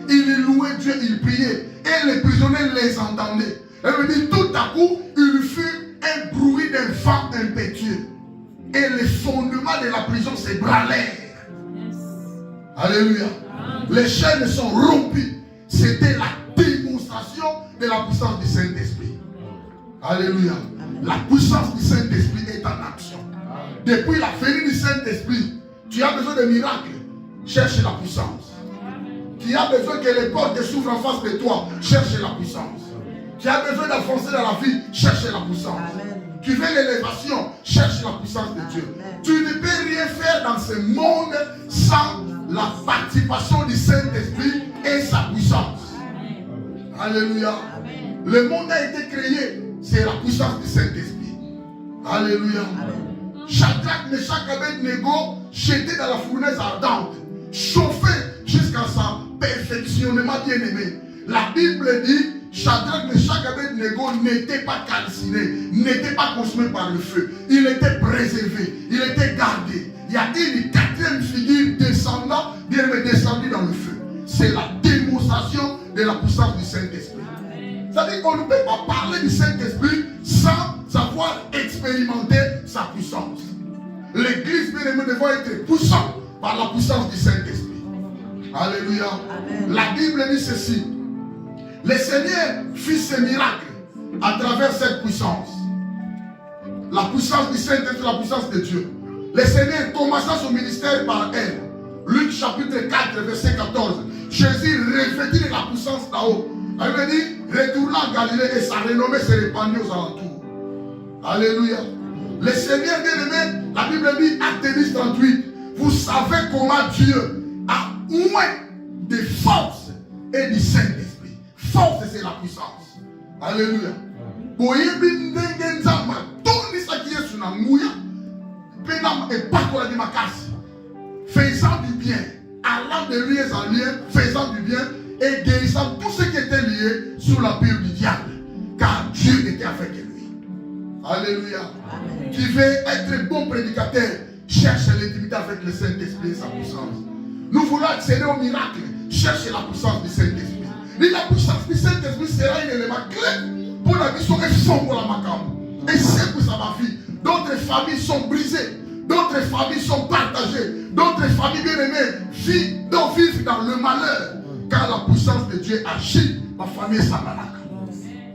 Ils louaient Dieu, ils priaient. Et les prisonniers les entendaient. Elle me dit, tout à coup, il fut un bruit d'un vent impétueux. Et les fondements de la prison s'ébranlèrent. Alléluia. Les chaînes sont rompues. C'était la démonstration de la puissance du Saint-Esprit. Alléluia. La puissance du Saint-Esprit est en action. Depuis la venue du Saint-Esprit, tu as besoin de miracles. Cherche la puissance. Tu as besoin que les portes s'ouvrent en face de toi. Cherche la puissance. Tu as besoin d'avancer dans la vie. Cherche la puissance. Tu veux l'élévation. Cherche la puissance de Dieu. Tu ne peux rien faire dans ce monde sans la participation du Saint-Esprit et sa puissance. Alléluia. Le monde a été créé. C'est la puissance du Saint-Esprit. Alléluia. Shadrach, Meshach, Abednego, jeté dans la fournaise ardente, chauffé jusqu'à son perfectionnement bien-aimé. La Bible dit, Shadrach, Meshach, Abednego n'était pas calciné, n'était pas consumé par le feu. Il était préservé, il était gardé. Il y a une 4e figure descendant, bien-aimé, descendu dans le feu. C'est la démonstration de la puissance du Saint-Esprit. C'est-à-dire qu'on ne peut pas parler du Saint-Esprit sans savoir expérimenter sa puissance. L'église bien-aimée doit être puissante par la puissance du Saint-Esprit. Alléluia. Amen. La Bible dit ceci. Le Seigneur fit ses miracles à travers cette puissance. La puissance du Saint-Esprit, la puissance de Dieu. Le Seigneur commença son ministère par elle. Luc chapitre 4, verset 14. Jésus revêtit de la puissance là-haut. Elle me dit, retourna en Galilée et sa renommée s'est répandue aux alentours. Alléluia. Le Seigneur bien-aimé, la Bible dit, Acte 10, 38, vous savez comment Dieu a moins de force et du Saint-Esprit. Force, c'est la puissance. Alléluia. Faisant du bien, allant de lieu en lieu, faisant du bien et guérissant tout ce qui était lié sous la pile du diable. Car Dieu était avec lui. Alléluia. Amen. Tu veux être bon prédicateur, cherche l'intimité avec le Saint-Esprit et sa puissance. Nous voulons accéder au miracle, cherche la puissance du Saint-Esprit. Et la puissance du Saint-Esprit sera un élément clé pour la mission et son pour la macam. Et c'est que ça va vivre. D'autres familles sont brisées. D'autres D'autres familles sont partagées. D'autres familles bien-aimées vivent dans le malheur. Car la puissance de Dieu agit. Ma famille s'amalaka.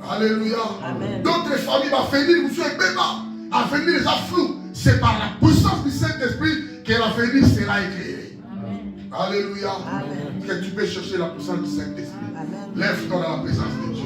Alléluia. D'autres familles vont venir, vous êtes béba. L'avenir est flou. C'est par la puissance du Saint-Esprit que l'avenir sera éclairé. Alléluia. Que tu peux chercher la puissance du Saint-Esprit. Lève-toi dans la présence de Dieu.